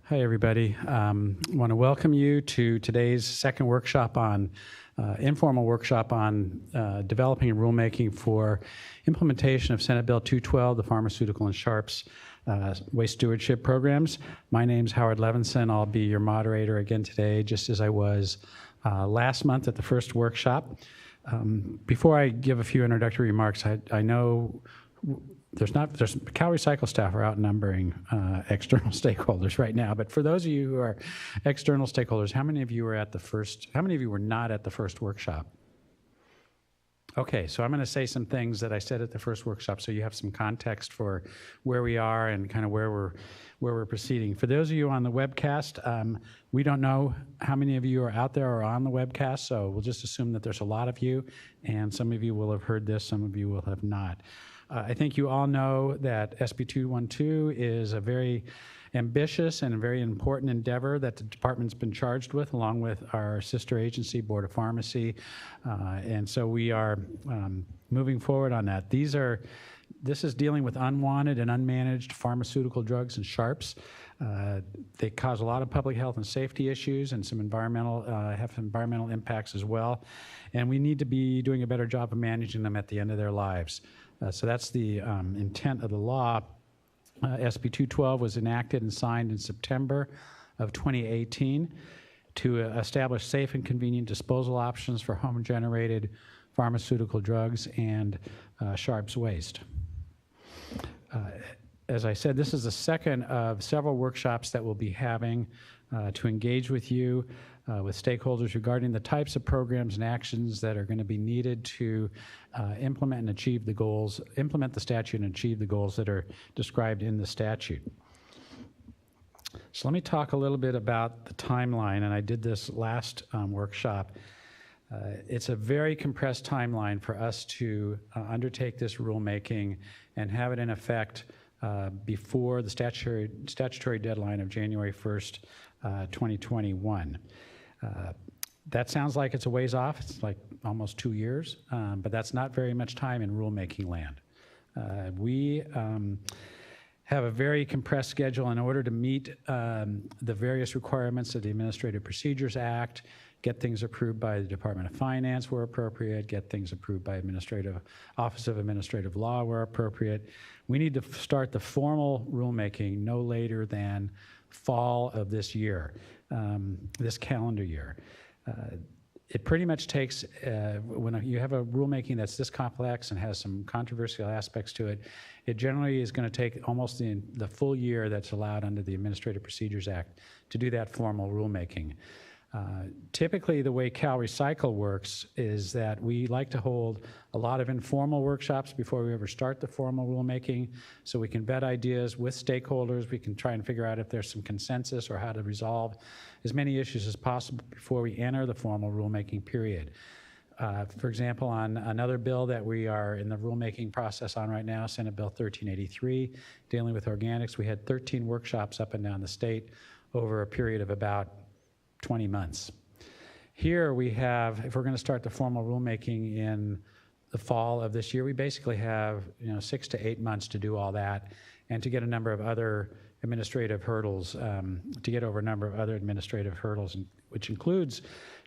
Hi, everybody. I want to welcome you to today's second workshop on, informal workshop on developing rulemaking for implementation of Senate Bill 212, the Pharmaceutical and Sharps Waste Stewardship Programs. My name's Howard Levinson. I'll be your moderator again today, just as I was last month at the first workshop. Before I give a few introductory remarks, I know there's CalRecycle staff are outnumbering external stakeholders right now. But for those of you who are external stakeholders, how many of you were at the first? How many of you were not at the first workshop? Okay, so I'm going to say some things that I said at the first workshop, so you have some context for where we are and kind of where we're proceeding. For those of you on the webcast, we don't know how many of you are out there or on the webcast, so we'll just assume that there's a lot of you, and some of you will have heard this, some of you will have not. I think you all know that SB 212 is a very ambitious and a very important endeavor that the department's been charged with, along with our sister agency, Board of Pharmacy, and so we are moving forward on that. This is dealing with unwanted and unmanaged pharmaceutical drugs and sharps. They cause a lot of public health and safety issues and some have environmental impacts as well, and we need to be doing a better job of managing them at the end of their lives. So that's the intent of the law. SB 212 was enacted and signed in September of 2018 to establish safe and convenient disposal options for home-generated pharmaceutical drugs and sharps waste. As I said, this is the second of several workshops that we'll be having to engage with you, with stakeholders regarding the types of programs and actions that are going to be needed to implement and achieve the goals, implement the statute and achieve the goals that are described in the statute. So let me talk a little bit about the timeline, and I did this last workshop. It's a very compressed timeline for us to undertake this rulemaking and have it in effect before the statutory deadline of January 1st, 2021. That sounds like it's a ways off. It's like almost 2 years, but that's not very much time in rulemaking land. We have a very compressed schedule in order to meet the various requirements of the Administrative Procedures Act, get things approved by the Department of Finance where appropriate, get things approved by Office of Administrative Law where appropriate. We need to start the formal rulemaking no later than fall of this year, this calendar year. It pretty much takes, when you have a rulemaking that's this complex and has some controversial aspects to it, it generally is going to take almost the full year that's allowed under the Administrative Procedures Act to do that formal rulemaking. Typically, the way CalRecycle works is that we like to hold a lot of informal workshops before we ever start the formal rulemaking, so we can vet ideas with stakeholders. We can try and figure out if there's some consensus or how to resolve as many issues as possible before we enter the formal rulemaking period. For example, on another bill that we are in the rulemaking process on right now, Senate Bill 1383, dealing with organics, we had 13 workshops up and down the state over a period of about 20 months. Here we have, if we're going to start the formal rulemaking in the fall of this year, we basically have 6 to 8 months to do all that and to get a number of other administrative hurdles, which includes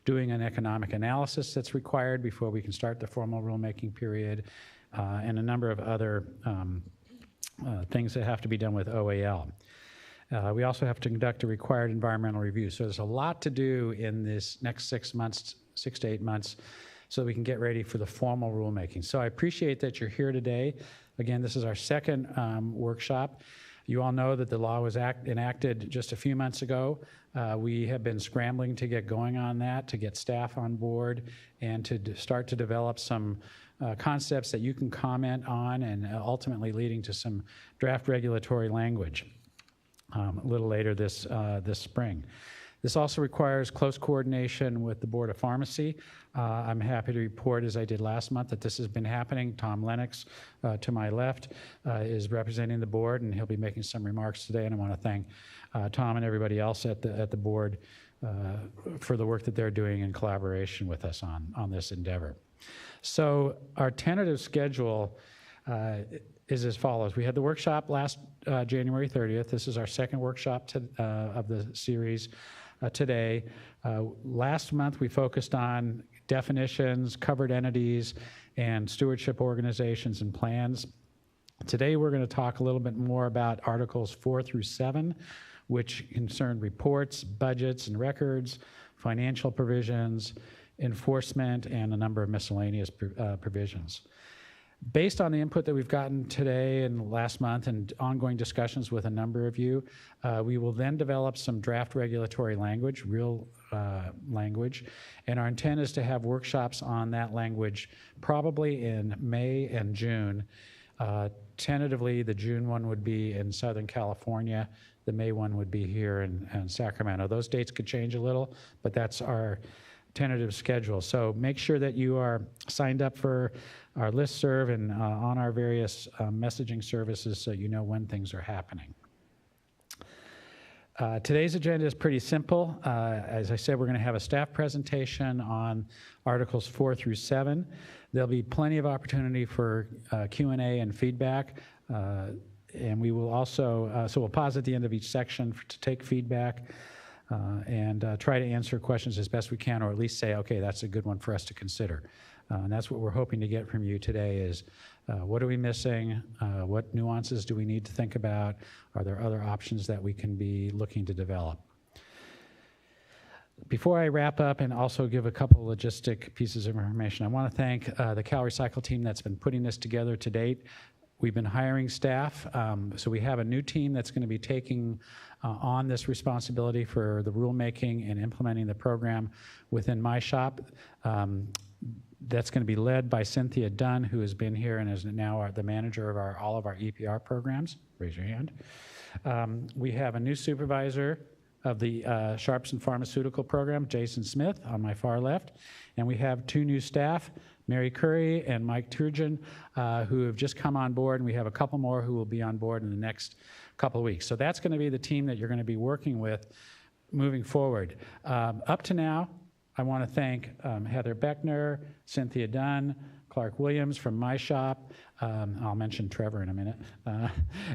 doing an economic analysis that's required before we can start the formal rulemaking period, and a number of other things that have to be done with OAL. We also have to conduct a required environmental review. So there's a lot to do in this next 6 to 8 months, so we can get ready for the formal rulemaking. So I appreciate that you're here today. Again, this is our second workshop. You all know that the law was enacted just a few months ago. We have been scrambling to get going on that, to get staff on board, and to start to develop some concepts that you can comment on, and ultimately leading to some draft regulatory language a little later this spring. This also requires close coordination with the Board of Pharmacy. I'm happy to report, as I did last month, that this has been happening. Tom Lennox, to my left, is representing the board, and he'll be making some remarks today, and I want to thank Tom and everybody else at the board for the work that they're doing in collaboration with us on this endeavor. So our tentative schedule is as follows. We had the workshop last January 30th. This is our second workshop of the series today. Last month we focused on definitions, covered entities, and stewardship organizations and plans. Today we're going to talk a little bit more about Articles 4 through 7, which concern reports, budgets and records, financial provisions, enforcement, and a number of miscellaneous provisions. Based on the input that we've gotten today and last month and ongoing discussions with a number of you, we will then develop some draft regulatory language, real language, and our intent is to have workshops on that language probably in May and June. Tentatively, the June one would be in Southern California. The May one would be here in Sacramento. Those dates could change a little, but that's our tentative schedule. So make sure that you are signed up for our listserv and on our various messaging services so you know when things are happening. Today's agenda is pretty simple. As I said, we're going to have a staff presentation on Articles 4 through 7. There'll be plenty of opportunity for Q&A and feedback. And we will also, so we'll pause at the end of each section to take feedback and try to answer questions as best we can, or at least say, okay, that's a good one for us to consider. And that's what we're hoping to get from you today is what are we missing? What nuances do we need to think about? Are there other options that we can be looking to develop? Before I wrap up and also give a couple logistic pieces of information, I want to thank the CalRecycle team that's been putting this together to date. We've been hiring staff, so we have a new team that's going to be taking on this responsibility for the rulemaking and implementing the program within my shop. That's going to be led by Cynthia Dunn, who has been here and is now the manager of all of our EPR programs. Raise your hand. We have a new supervisor of the Sharps and Pharmaceutical Program, Jason Smith, on my far left. And we have two new staff, Mary Curry and Mike Turgeon, who have just come on board, and we have a couple more who will be on board in the next couple of weeks. So that's going to be the team that you're going to be working with moving forward. Up to now, I want to thank Heather Beckner, Cynthia Dunn, Clark Williams from my shop. I'll mention Trevor in a minute.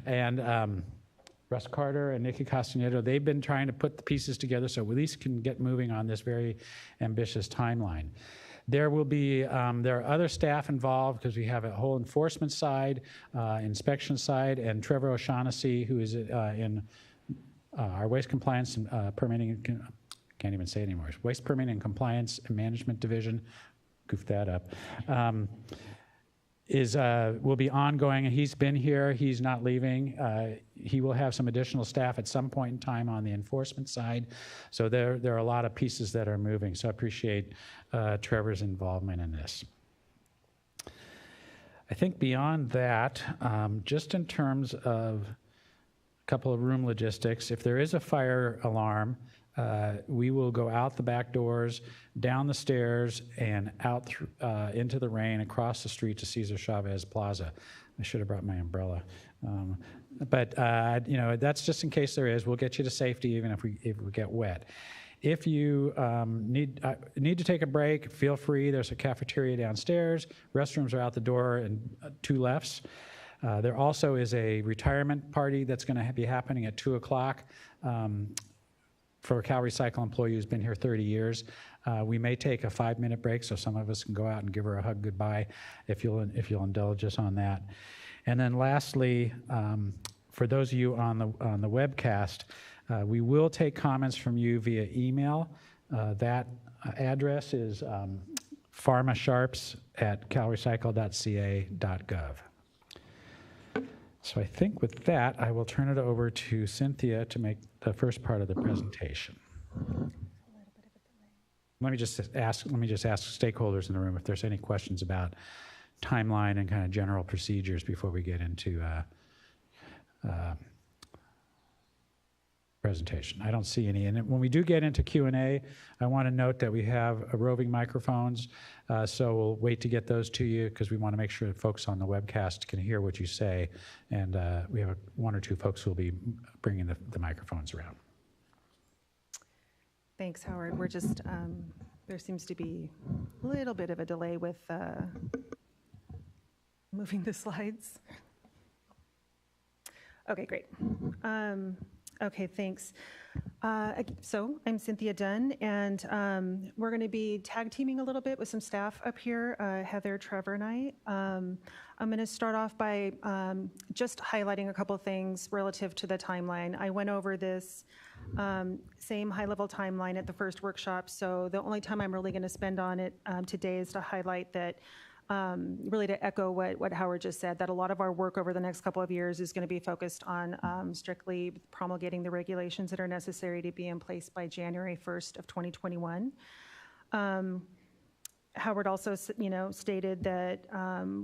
And Russ Carter and Nikki Castanedo. They've been trying to put the pieces together so we at least can get moving on this very ambitious timeline. There will be, there are other staff involved because we have a whole enforcement side, inspection side, and Trevor O'Shaughnessy, who is in our waste compliance and permitting, can't even say it anymore, waste permitting and compliance and management division, goofed that up, will be ongoing, and he's been here, he's not leaving. He will have some additional staff at some point in time on the enforcement side. So there are a lot of pieces that are moving, so I appreciate Trevor's involvement in this. I think beyond that, just in terms of a couple of room logistics, if there is a fire alarm, we will go out the back doors, down the stairs, and out into the rain across the street to Cesar Chavez Plaza. I should have brought my umbrella. But you know, that's just in case there is. We'll get you to safety even if we get wet. If you need to take a break, feel free. There's a cafeteria downstairs. Restrooms are out the door and two lefts. There also is a retirement party that's going to be happening at 2 o'clock. For a CalRecycle employee who's been here 30 years. We may take a 5-minute break so some of us can go out and give her a hug goodbye if you'll indulge us on that. And then lastly, for those of you on the webcast, we will take comments from you via email. That address is pharmasharps@calrecycle.ca.gov. So I think with that, I will turn it over to Cynthia to make the first part of the presentation. Let me just ask stakeholders in the room if there's any questions about timeline and kind of general procedures before we get into presentation. I don't see any. And when we do get into Q&A, I want to note that we have roving microphones, so we'll wait to get those to you because we want to make sure that folks on the webcast can hear what you say. And we have one or two folks who will be bringing the microphones around. Thanks, Howard. We're just, there seems to be a little bit of a delay with moving the slides. Okay, great. Okay, thanks. So I'm Cynthia Dunn, and we're going to be tag teaming a little bit with some staff up here, Heather, Trevor, and I. I'm going to start off by just highlighting a couple of things relative to the timeline. I went over this same high-level timeline at the first workshop, so the only time I'm really going to spend on it today is to highlight that really to echo what Howard just said, that a lot of our work over the next couple of years is going to be focused on strictly promulgating the regulations that are necessary to be in place by January 1st of 2021. Howard also, stated that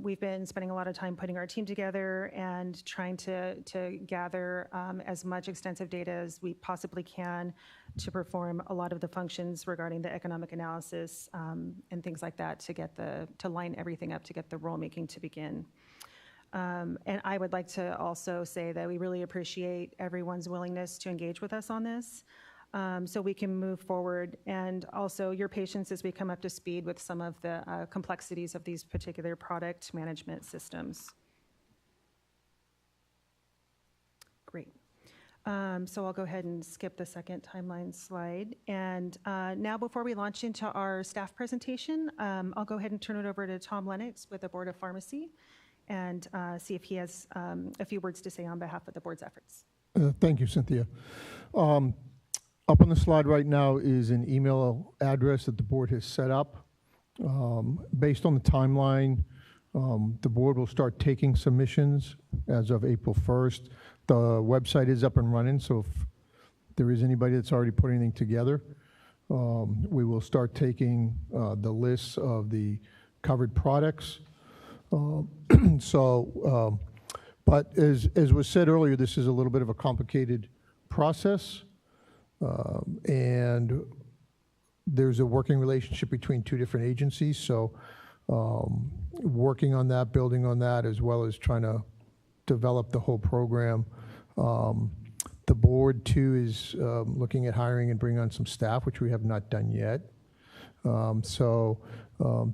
we've been spending a lot of time putting our team together and trying to gather as much extensive data as we possibly can to perform a lot of the functions regarding the economic analysis and things like that to line everything up to get the rulemaking to begin. And I would like to also say that we really appreciate everyone's willingness to engage with us on this. So we can move forward, and also your patience as we come up to speed with some of the complexities of these particular product management systems. Great. So I'll go ahead and skip the second timeline slide. And now before we launch into our staff presentation, I'll go ahead and turn it over to Tom Lennox with the Board of Pharmacy and see if he has a few words to say on behalf of the board's efforts. Thank you, Cynthia. Up on the slide right now is an email address that the board has set up. Based on the timeline, the board will start taking submissions as of April 1st. The website is up and running, so if there is anybody that's already put anything together, we will start taking the lists of the covered products. But as was said earlier, this is a little bit of a complicated process. And there's a working relationship between two different agencies, so working on that, building on that, as well as trying to develop the whole program. The board, too, is looking at hiring and bringing on some staff, which we have not done yet.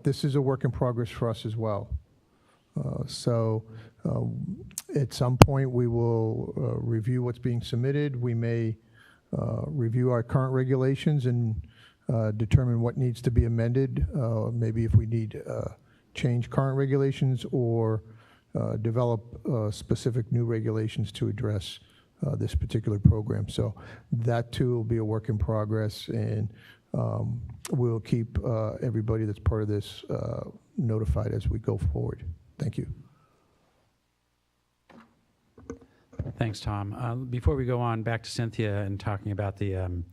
This is a work in progress for us as well. At some point, we will review what's being submitted. We may review our current regulations and determine what needs to be amended, maybe if we need change current regulations or develop specific new regulations to address this particular program. So that too will be a work in progress, and we'll keep everybody that's part of this notified as we go forward. Thank you. Thanks, Tom. Before we go on back to Cynthia and talking about the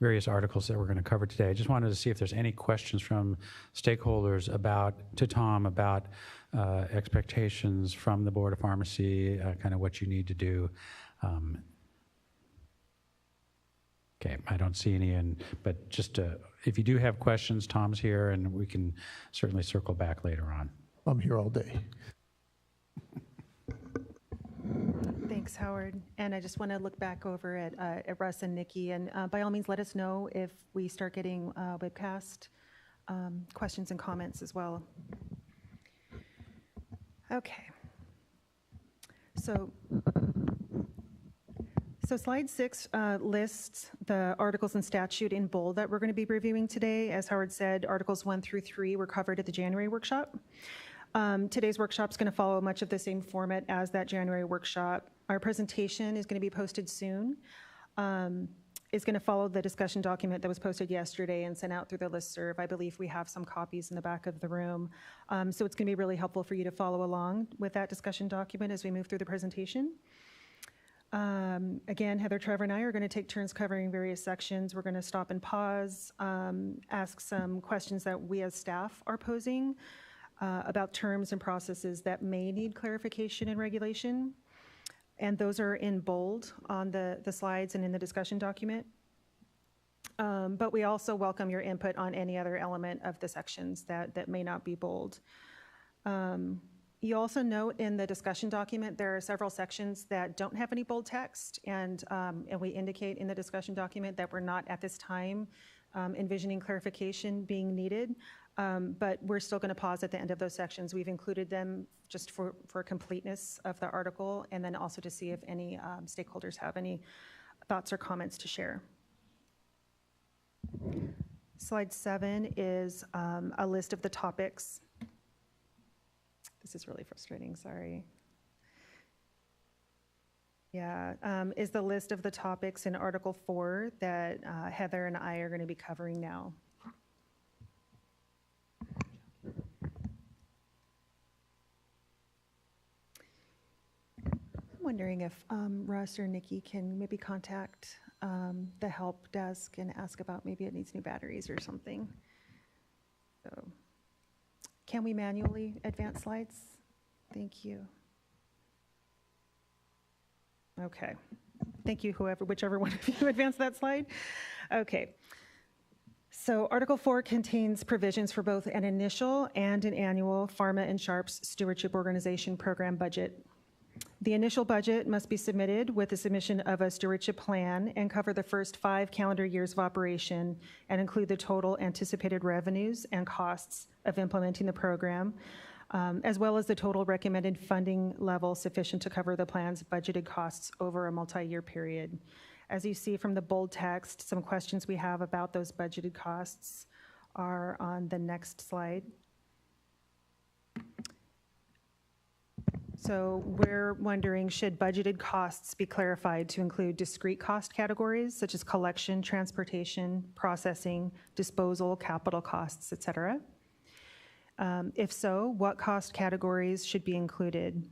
various articles that we're going to cover today, I just wanted to see if there's any questions from stakeholders to Tom about expectations from the Board of Pharmacy, kind of what you need to do. Okay, I don't see any, but just if you do have questions, Tom's here, and we can certainly circle back later on. I'm here all day. Thanks, Howard. And I just want to look back over at Russ and Nikki, and by all means, let us know if we start getting webcast questions and comments as well. Okay. So slide 6 lists the articles and statute in bold that we're going to be reviewing today. As Howard said, articles 1 through 3 were covered at the January workshop. Today's workshop is going to follow much of the same format as that January workshop. Our presentation is going to be posted soon. It's going to follow the discussion document that was posted yesterday and sent out through the listserv. I believe we have some copies in the back of the room. So it's going to be really helpful for you to follow along with that discussion document as we move through the presentation. Again, Heather, Trevor, and I are going to take turns covering various sections. We're going to stop and pause, ask some questions that we as staff are posing about terms and processes that may need clarification and regulation. And those are in bold on the slides and in the discussion document. But we also welcome your input on any other element of the sections that may not be bold. You also note in the discussion document there are several sections that don't have any bold text, and we indicate in the discussion document that we're not at this time envisioning clarification being needed. But we're still going to pause at the end of those sections. We've included them just for completeness of the article, and then also to see if any stakeholders have any thoughts or comments to share. Slide 7 is a list of the topics. This is really frustrating, sorry. Yeah, is the list of the topics in Article 4 that Heather and I are going to be covering now. I'm wondering if Russ or Nikki can maybe contact the help desk and ask about maybe it needs new batteries or something. So, can we manually advance slides? Thank you. Okay. Thank you, whichever one of you advanced that slide. Okay. So Article 4 contains provisions for both an initial and an annual Pharma and Sharps Stewardship Organization program budget. The initial budget must be submitted with the submission of a stewardship plan and cover the first 5 calendar years of operation and include the total anticipated revenues and costs of implementing the program, as well as the total recommended funding level sufficient to cover the plan's budgeted costs over a multi-year period. As you see from the bold text, some questions we have about those budgeted costs are on the next slide. So we're wondering, should budgeted costs be clarified to include discrete cost categories such as collection, transportation, processing, disposal, capital costs, et cetera? If so, what cost categories should be included?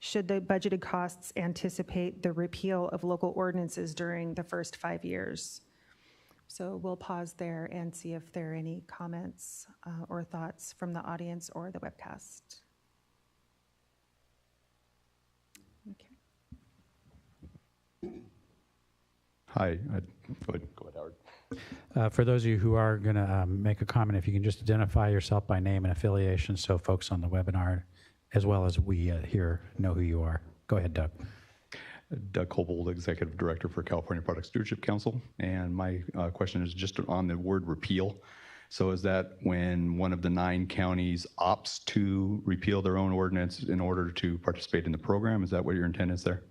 Should the budgeted costs anticipate the repeal of local ordinances during the first 5 years? So we'll pause there and see if there are any comments or thoughts from the audience or the webcast. Okay. Hi, go ahead, Howard. For those of you who are going to make a comment, if you can just identify yourself by name and affiliation so folks on the webinar, as well as we here, know who you are. Go ahead, Doug. Doug Kobold, Executive Director for California Product Stewardship Council. And my question is just on the word repeal. So is that when one of the 9 counties opts to repeal their own ordinance in order to participate in the program? Is that what your intent is there?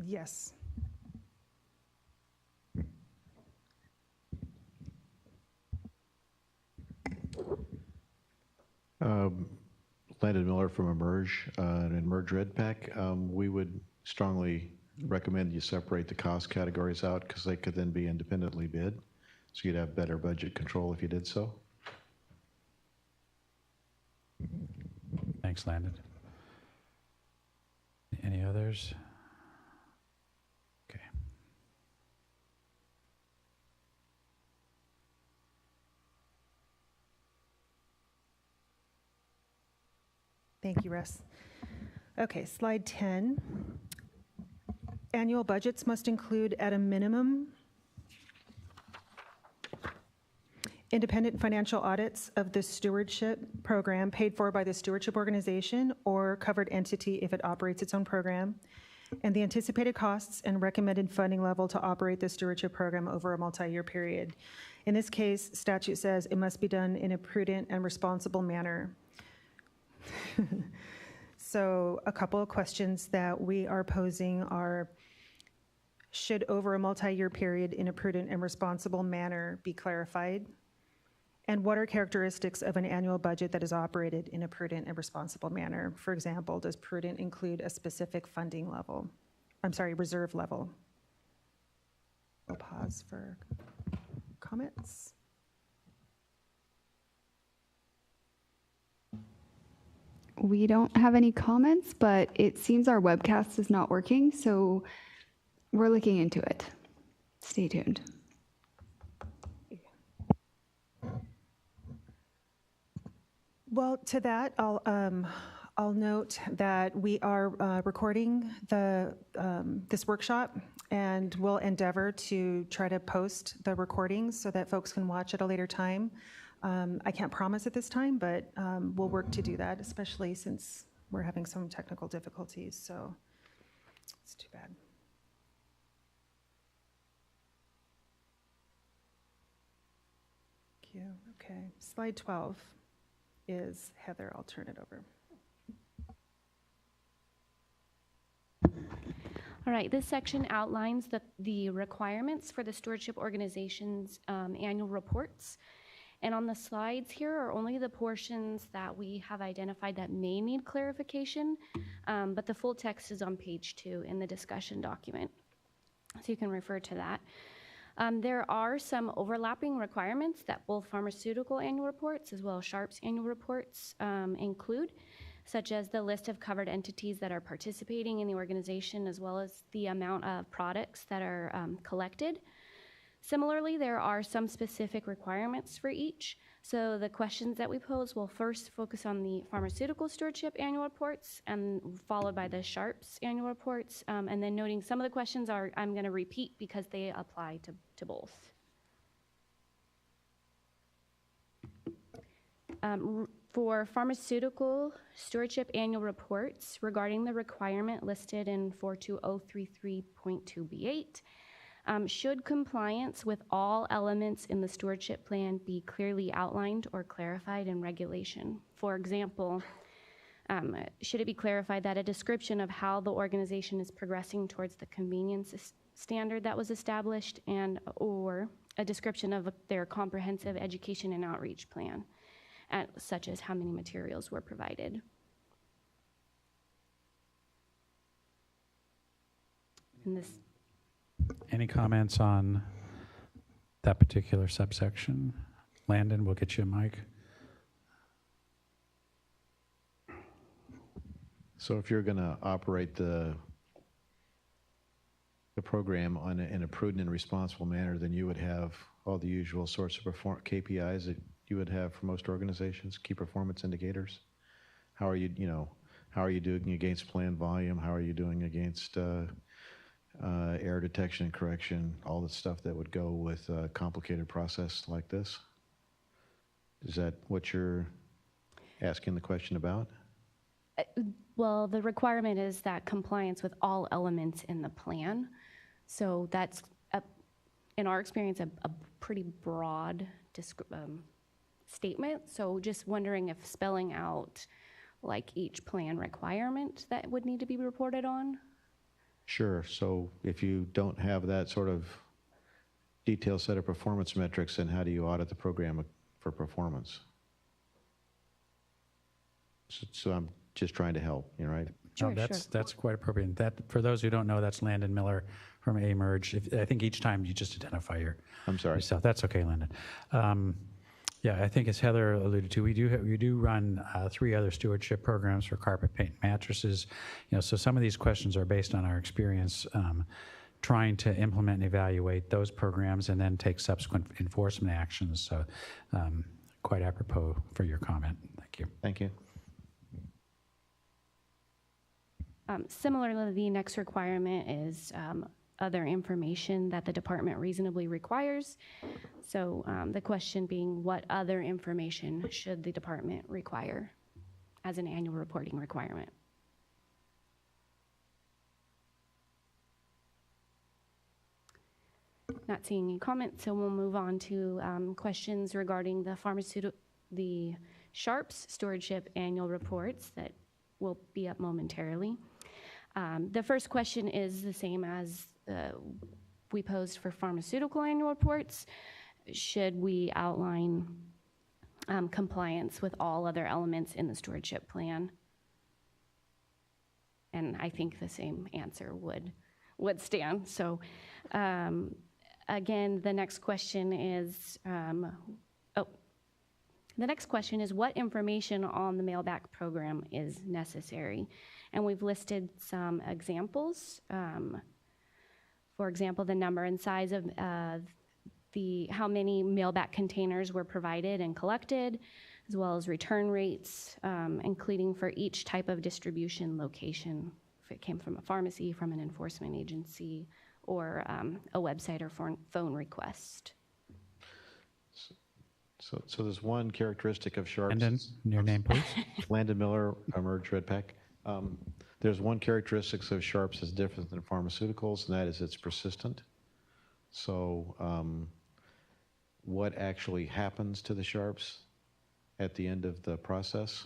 Yes. Landon Miller from Emerge and Emerge Red Pack. We would strongly recommend you separate the cost categories out because they could then be independently bid. So you'd have better budget control if you did so. Thanks, Landon. Any others? Okay. Thank you, Russ. Okay, slide 10. Annual budgets must include at a minimum independent financial audits of the stewardship program paid for by the stewardship organization or covered entity if it operates its own program, and the anticipated costs and recommended funding level to operate the stewardship program over a multi-year period. In this case, statute says it must be done in a prudent and responsible manner. So a couple of questions that we are posing are, should over a multi-year period in a prudent and responsible manner be clarified? And what are characteristics of an annual budget that is operated in a prudent and responsible manner? For example, does prudent include a specific funding level? I'm sorry, reserve level. We'll pause for comments. We don't have any comments, but it seems our webcast is not working, so we're looking into it. Stay tuned. Well, to that, I'll note that we are recording this workshop, and we'll endeavor to try to post the recordings so that folks can watch at a later time. I can't promise at this time, but we'll work to do that, especially since we're having some technical difficulties, so it's too bad. Thank you. Okay, slide 12. is Heather. I'll turn it over. All right, this section outlines the requirements for the stewardship organization's annual reports. And on the slides here are only the portions that we have identified that may need clarification, but the full text is on page 2 in the discussion document. So you can refer to that. There are some overlapping requirements that both pharmaceutical annual reports as well as Sharps annual reports include, such as the list of covered entities that are participating in the organization, as well as the amount of products that are collected. Similarly, there are some specific requirements for each. So the questions that we pose will first focus on the pharmaceutical stewardship annual reports and followed by the Sharps annual reports. And then noting some of the questions I'm going to repeat because they apply to both. For pharmaceutical stewardship annual reports regarding the requirement listed in 42033.2b8, should compliance with all elements in the stewardship plan be clearly outlined or clarified in regulation? For example, should it be clarified that a description of how the organization is progressing towards the convenience standard that was established or a description of their comprehensive education and outreach plan, such as how many materials were provided? And this. Any comments on that particular subsection? Landon, we'll get you a mic. So if you're going to operate the program in a prudent and responsible manner, then you would have all the usual sorts of KPIs that you would have for most organizations, key performance indicators. How are you doing against planned volume? How are you doing against error detection and correction, all the stuff that would go with a complicated process like this? Is that what you're asking the question about? Well, the requirement is that compliance with all elements in the plan. So that's, in our experience, a pretty broad statement. So just wondering if spelling out like each plan requirement that would need to be reported on. Sure. So if you don't have that sort of detailed set of performance metrics, then how do you audit the program for performance? So I'm just trying to help, right? Sure, that's quite appropriate. That, for those who don't know, that's Landon Miller from A-Merge. I think each time you just identify yourself. That's okay, Landon. Yeah, I think as Heather alluded to, we do run 3 other stewardship programs for carpet, paint, and mattresses. So some of these questions are based on our experience trying to implement and evaluate those programs and then take subsequent enforcement actions. So quite apropos for your comment. Thank you. Thank you. Similarly, the next requirement is other information that the department reasonably requires. So the question being, what other information should the department require as an annual reporting requirement? Not seeing any comments, so we'll move on to questions regarding the Sharps stewardship annual reports that will be up momentarily. The first question is the same as we posed for pharmaceutical annual reports. Should we outline compliance with all other elements in the stewardship plan? And I think the same answer would stand. So again, the next question is, what information on the mailback program is necessary? And we've listed some examples. For example, the number and size of how many mailback containers were provided and collected, as well as return rates, including for each type of distribution location, if it came from a pharmacy, from an enforcement agency, or a website or phone request. So there's one characteristic of Sharps. Landon, your name, please. Landon Miller, Emerge Redpack. There's one characteristic of Sharps that's different than pharmaceuticals, and that is it's persistent. So what actually happens to the Sharps at the end of the process,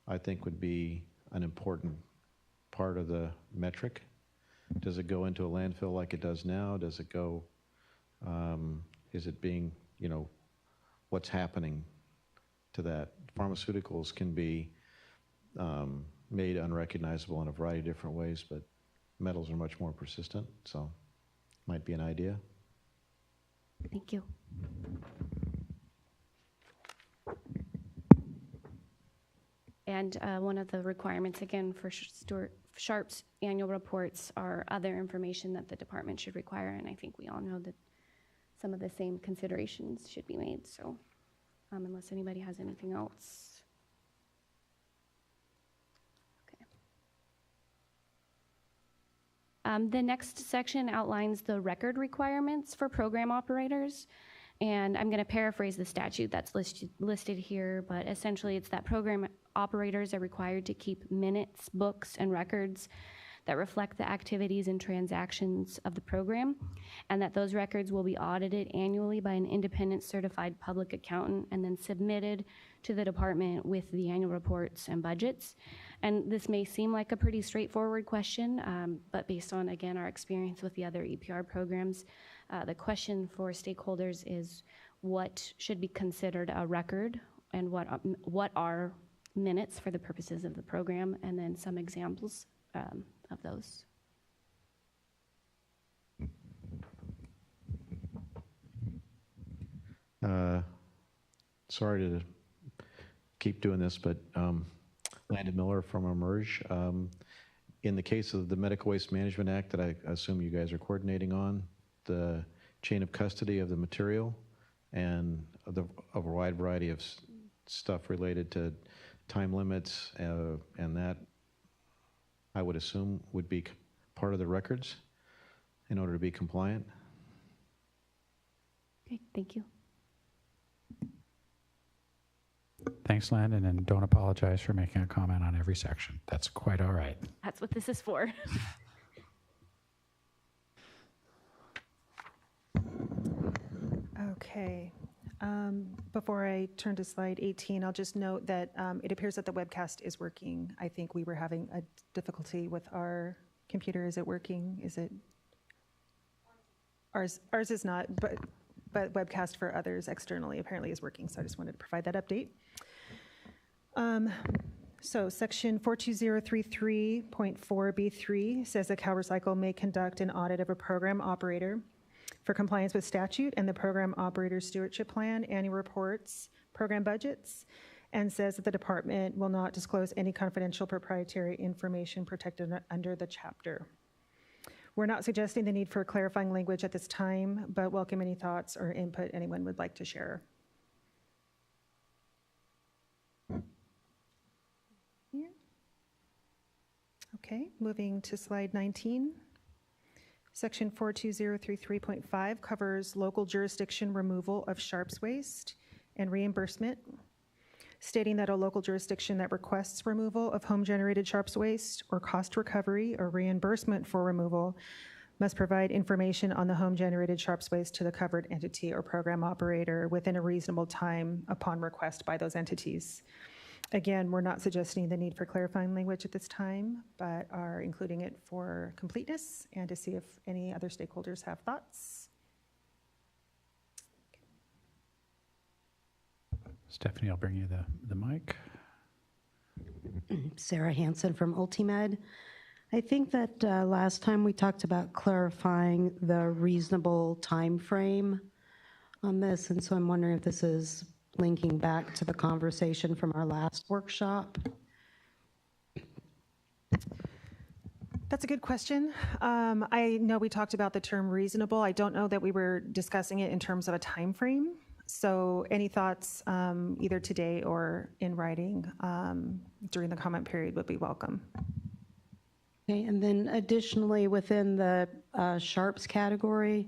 I think would be an important part of the metric. Does it go into a landfill like it does now? Does it go, is it being, you know, what's happening to that? Pharmaceuticals can be made unrecognizable in a variety of different ways, but metals are much more persistent, so might be an idea. Thank you. And one of the requirements, again, for Sharp's annual reports are other information that the department should require, and I think we all know that some of the same considerations should be made, so unless anybody has anything else. Okay. The next section outlines the record requirements for program operators. And I'm going to paraphrase the statute that's listed here, but essentially it's that program operators are required to keep minutes, books, and records that reflect the activities and transactions of the program, and that those records will be audited annually by an independent certified public accountant and then submitted to the department with the annual reports and budgets. And this may seem like a pretty straightforward question, but based on, again, our experience with the other EPR programs, the question for stakeholders is what should be considered a record and what are minutes for the purposes of the program, and then some examples of those. Sorry to keep doing this, but Landon Miller from Emerge. In the case of the Medical Waste Management Act that I assume you guys are coordinating on, the chain of custody of the material and a wide variety of stuff related to time limits, and that I would assume would be part of the records in order to be compliant. Okay, thank you. Thanks, Landon, and don't apologize for making a comment on every section. That's quite all right. That's what this is for. Okay. Before I turn to slide 18, I'll just note that it appears that the webcast is working. I think we were having a difficulty with our computer. Is it working? Is it? Ours is not, but webcast for others externally apparently is working, so I just wanted to provide that update. So section 42033.4B3 says that CalRecycle may conduct an audit of a program operator for compliance with statute and the program operator stewardship plan, annual reports, program budgets, and says that the department will not disclose any confidential proprietary information protected under the chapter. We're not suggesting the need for clarifying language at this time, but welcome any thoughts or input anyone would like to share. Yeah. Okay, moving to slide 19. Section 42033.5 covers local jurisdiction removal of Sharps waste and reimbursement, stating that a local jurisdiction that requests removal of home-generated Sharps waste or cost recovery or reimbursement for removal must provide information on the home-generated Sharps waste to the covered entity or program operator within a reasonable time upon request by those entities. Again, we're not suggesting the need for clarifying language at this time, but are including it for completeness and to see if any other stakeholders have thoughts. Stephanie, I'll bring you the mic. Sarah Hansen from Ultimed. I think that last time we talked about clarifying the reasonable time frame on this, and so I'm wondering if this is linking back to the conversation from our last workshop. That's a good question. I know we talked about the term reasonable. I don't know that we were discussing it in terms of a time frame. So any thoughts either today or in writing during the comment period would be welcome. Okay, and then additionally within the Sharps category,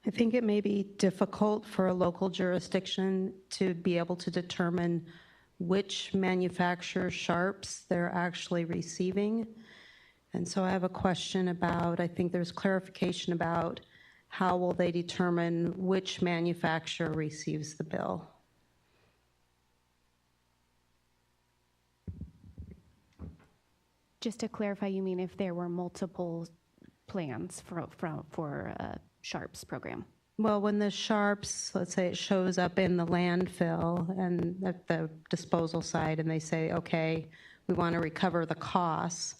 I think it may be difficult for a local jurisdiction to be able to determine which manufacturer Sharps they're actually receiving. And so I have a question about, I think there's clarification about how will they determine which manufacturer receives the bill? Just to clarify, you mean if there were multiple plans for Sharps program? Well, when the Sharps, let's say it shows up in the landfill and at the disposal site, and they say, okay, we want to recover the costs,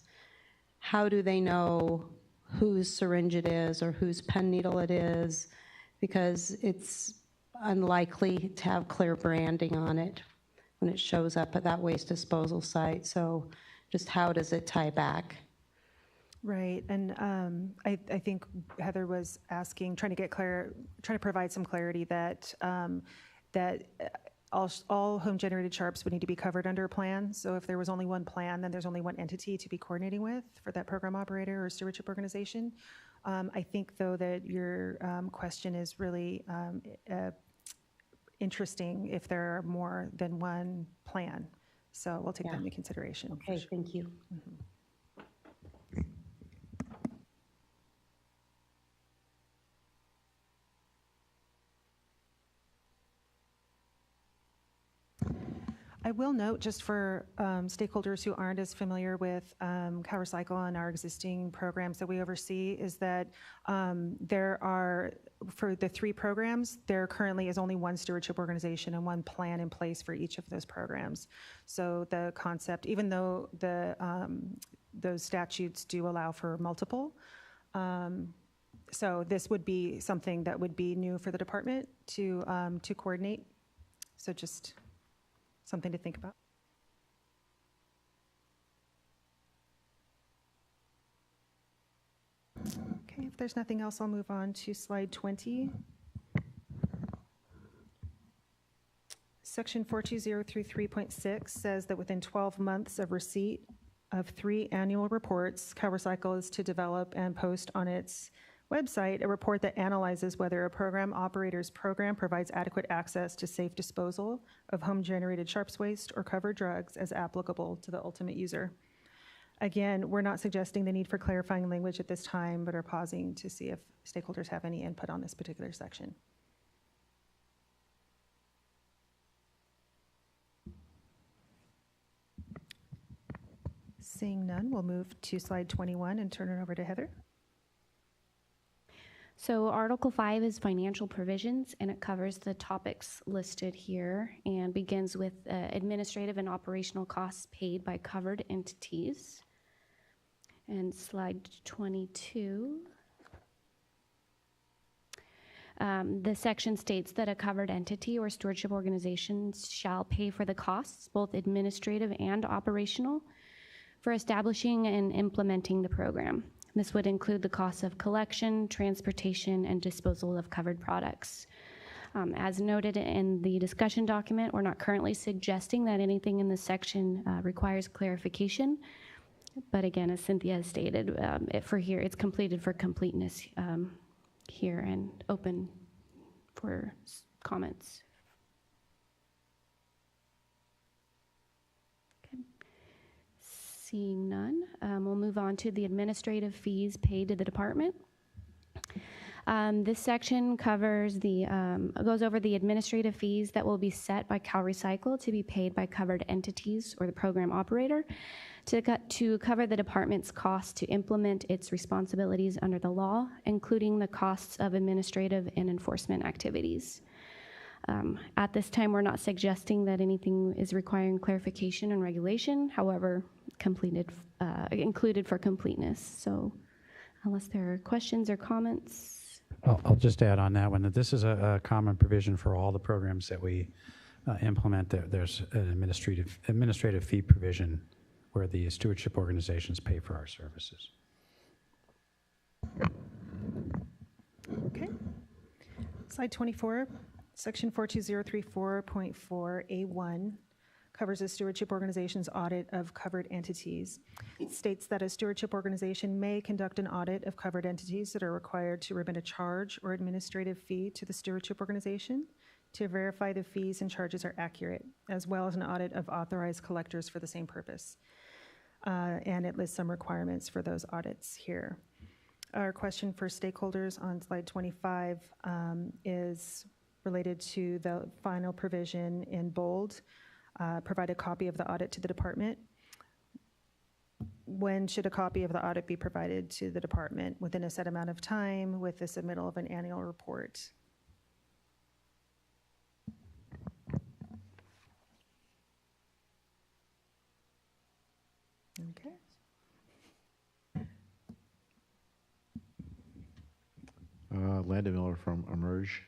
how do they know whose syringe it is or whose pen needle it is? Because it's unlikely to have clear branding on it when it shows up at that waste disposal site. So just how does it tie back? Right, and I think Heather was asking, trying to provide some clarity that all home-generated Sharps would need to be covered under a plan. So if there was only one plan, then there's only one entity to be coordinating with for that program operator or stewardship organization. I think, though, that your question is really interesting if there are more than one plan. So we'll take that into consideration. Okay, thank you. Mm-hmm. I will note, just for stakeholders who aren't as familiar with CalRecycle and our existing programs that we oversee, is that there are, for the 3 programs, there currently is only one stewardship organization and one plan in place for each of those programs. So the concept, even though those statutes do allow for multiple, so this would be something that would be new for the department to coordinate. So just something to think about. Okay, if there's nothing else, I'll move on to slide 20. Section 42033.6 says that within 12 months of receipt of 3 annual reports, CalRecycle is to develop and post on its website a report that analyzes whether a program operator's program provides adequate access to safe disposal of home-generated Sharps waste or covered drugs as applicable to the ultimate user. Again, we're not suggesting the need for clarifying language at this time, but are pausing to see if stakeholders have any input on this particular section. Seeing none, we'll move to slide 21 and turn it over to Heather. So Article 5 is financial provisions, and it covers the topics listed here and begins with administrative and operational costs paid by covered entities. And slide 22. The section states that a covered entity or stewardship organization shall pay for the costs, both administrative and operational, for establishing and implementing the program. This would include the costs of collection, transportation, and disposal of covered products. As noted in the discussion document, we're not currently suggesting that anything in this section requires clarification. But again, as Cynthia has stated, it's completed for completeness here and open for comments. Seeing none, we'll move on to the administrative fees paid to the department. This section covers goes over the administrative fees that will be set by CalRecycle to be paid by covered entities or the program operator to cover the department's costs to implement its responsibilities under the law, including the costs of administrative and enforcement activities. At this time, we're not suggesting that anything is requiring clarification and regulation, however, included for completeness. So unless there are questions or comments. I'll just add on that one that this is a common provision for all the programs that we implement. There's an administrative fee provision where the stewardship organizations pay for our services. Okay. Slide 24. Section 42034.4A1 covers a stewardship organization's audit of covered entities. It states that a stewardship organization may conduct an audit of covered entities that are required to remit a charge or administrative fee to the stewardship organization to verify the fees and charges are accurate, as well as an audit of authorized collectors for the same purpose. And it lists some requirements for those audits here. Our question for stakeholders on slide 25 is related to the final provision in bold, provide a copy of the audit to the department. when should a copy of the audit be provided to the department? Within a set amount of time with the submittal of an annual report? Okay. Landon Miller from Emerge.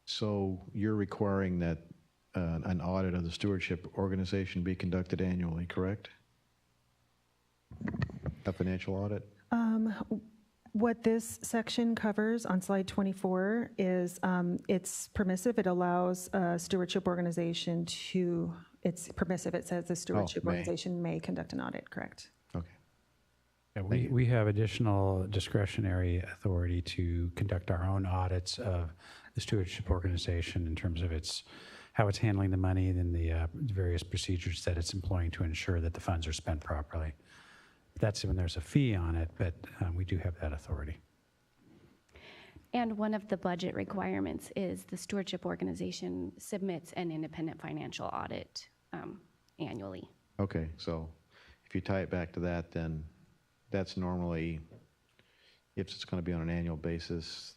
So you're requiring that an audit of the stewardship organization be conducted annually, correct? A financial audit? What this section covers on slide 24 is it's permissive. It allows a stewardship organization to, it's permissive. It says the stewardship organization may conduct an audit, correct? Okay. Yeah, we have additional discretionary authority to conduct our own audits of the stewardship organization in terms of how it's handling the money and the various procedures that it's employing to ensure that the funds are spent properly. That's when there's a fee on it, but we do have that authority. And one of the budget requirements is the stewardship organization submits an independent financial audit annually. Okay, so if you tie it back to that, then that's normally, if it's going to be on an annual basis,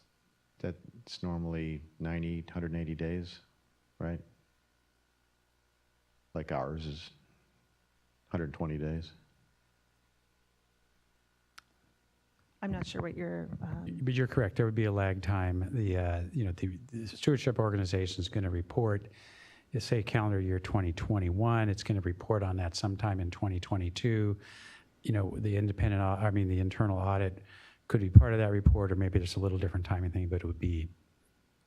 that's normally 90, 180 days, right? Like ours is 120 days. I'm not sure what you're. But you're correct. There would be a lag time. The stewardship organization is going to report, say calendar year 2021. It's going to report on that sometime in 2022. The the internal audit could be part of that report, or maybe there's a little different timing thing, but it would be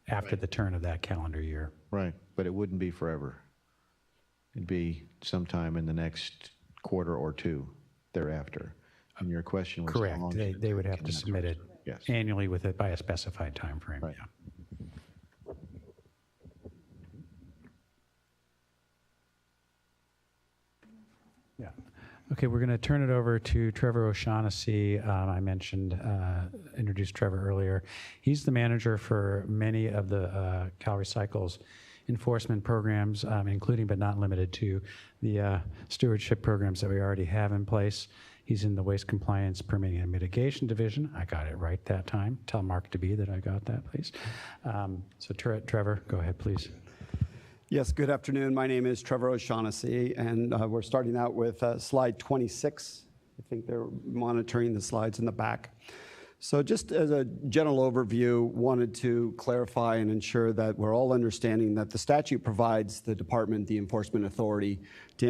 after the turn of that calendar year. Right, but it wouldn't be forever. It'd be sometime in the next quarter or two thereafter. And your question was Correct. how long They would have to submit it annually by a specified time frame. Right. Yeah. Yeah. Okay, we're going to turn it over to Trevor O'Shaughnessy. I introduced Trevor earlier. He's the manager for many of the CalRecycle's enforcement programs, including but not limited to the stewardship programs that we already have in place. He's in the Waste Compliance Permitting and Mitigation Division. I got it right that time. Tell Mark DeBee that I got that, please. So Trevor, go ahead, please. Yes, good afternoon. My name is Trevor O'Shaughnessy, and we're starting out with slide 26. I think they're monitoring the slides in the back. So just as a general overview, wanted to clarify and ensure that we're all understanding that the statute provides the department the enforcement authority to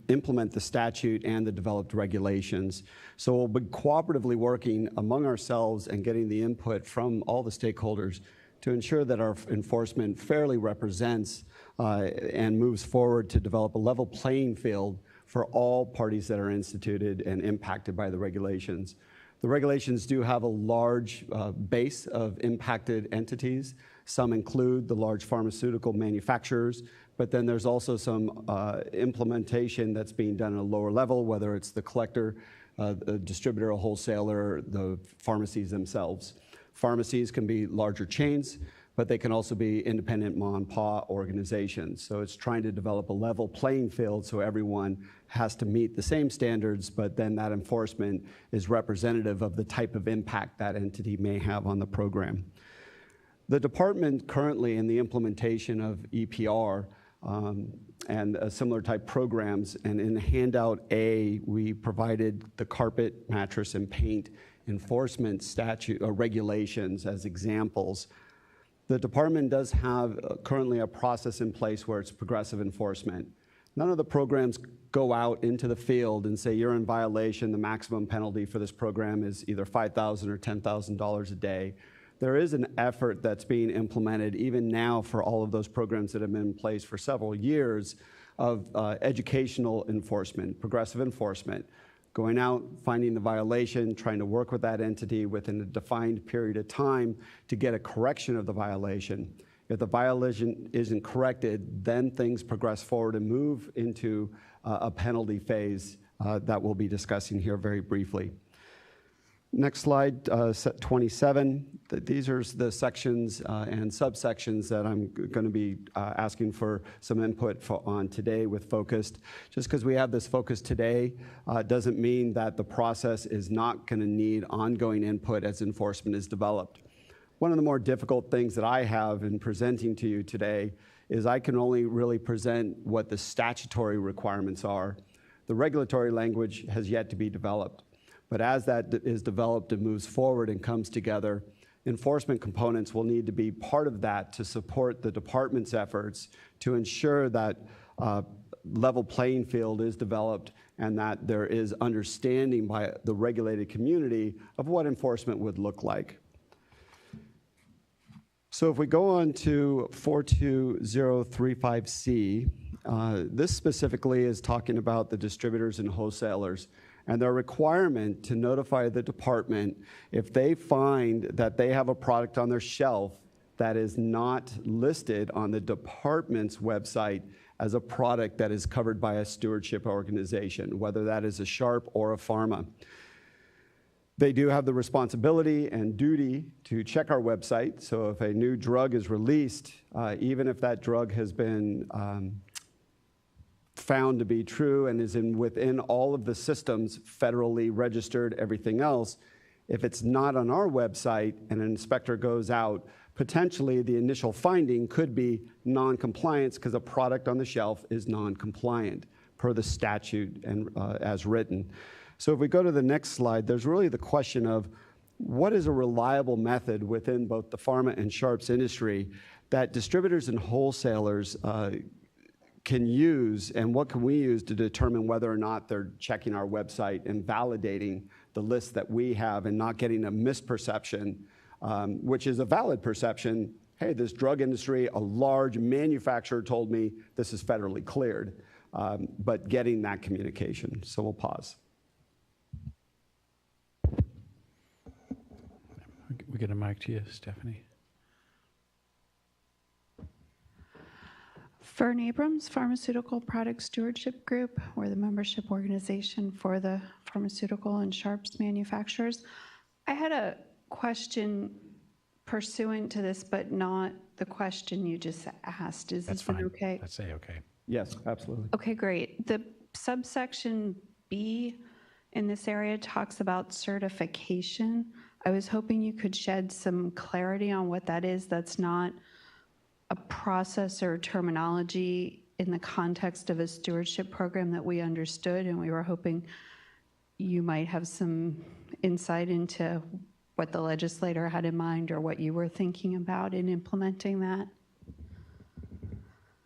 implement the statute and the developed regulations. So we'll be cooperatively working among ourselves and getting the input from all the stakeholders to ensure that our enforcement fairly represents and moves forward to develop a level playing field for all parties that are instituted and impacted by the regulations. The regulations do have a large base of impacted entities. Some include the large pharmaceutical manufacturers, but then there's also some implementation that's being done at a lower level, whether it's the collector, the distributor, a wholesaler, the pharmacies themselves. Pharmacies can be larger chains, but they can also be independent mom-and-pop organizations. So it's trying to develop a level playing field so everyone has to meet the same standards, but then that enforcement is representative of the type of impact that entity may have on the program. The department currently in the implementation of EPR and similar type programs, and in handout A, we provided the carpet, mattress, and paint enforcement statute regulations as examples. The department does have currently a process in place where it's progressive enforcement. None of the programs go out into the field and say you're in violation, the maximum penalty for this program is either $5,000 or $10,000 a day. There is an effort that's being implemented even now for all of those programs that have been in place for several years of educational enforcement, progressive enforcement. Going out, finding the violation, trying to work with that entity within a defined period of time to get a correction of the violation. If the violation isn't corrected, then things progress forward and move into a penalty phase that we'll be discussing here very briefly. Next slide, 27. These are the sections and subsections that I'm going to be asking for some input on today with Focused. Just because we have this Focus today doesn't mean that the process is not going to need ongoing input as enforcement is developed. One of the more difficult things that I have in presenting to you today is I can only really present what the statutory requirements are. The regulatory language has yet to be developed. But as that is developed and moves forward and comes together, enforcement components will need to be part of that to support the department's efforts to ensure that level playing field is developed and that there is understanding by the regulated community of what enforcement would look like. So if we go on to 42035C, this specifically is talking about the distributors and wholesalers and their requirement to notify the department if they find that they have a product on their shelf that is not listed on the department's website as a product that is covered by a stewardship organization, whether that is a Sharp or a pharma. They do have the responsibility and duty to check our website. So if a new drug is released, even if that drug has been found to be true and is within all of the systems, federally registered, everything else, if it's not on our website and an inspector goes out, potentially the initial finding could be non-compliance because a product on the shelf is non-compliant per the statute and as written. So if we go to the next slide, there's really the question of what is a reliable method within both the pharma and Sharps industry that distributors and wholesalers can use, and what can we use to determine whether or not they're checking our website and validating the list that we have and not getting a misperception, which is a valid perception. Hey, this drug industry, a large manufacturer told me this is federally cleared, but getting that communication. So we'll pause. We get a mic to you, Stephanie. Fern Abrams, Pharmaceutical Product Stewardship Group. We're the membership organization for the pharmaceutical and Sharps manufacturers. I had a question pursuant to this, but not the question you just asked. Is That's this fine. okay? Let's say okay. Yes, absolutely. Okay, great. The subsection B in this area talks about certification. I was hoping you could shed some clarity on what that is. That's not a process or terminology in the context of a stewardship program that we understood, and we were hoping you might have some insight into what the legislator had in mind or what you were thinking about in implementing that.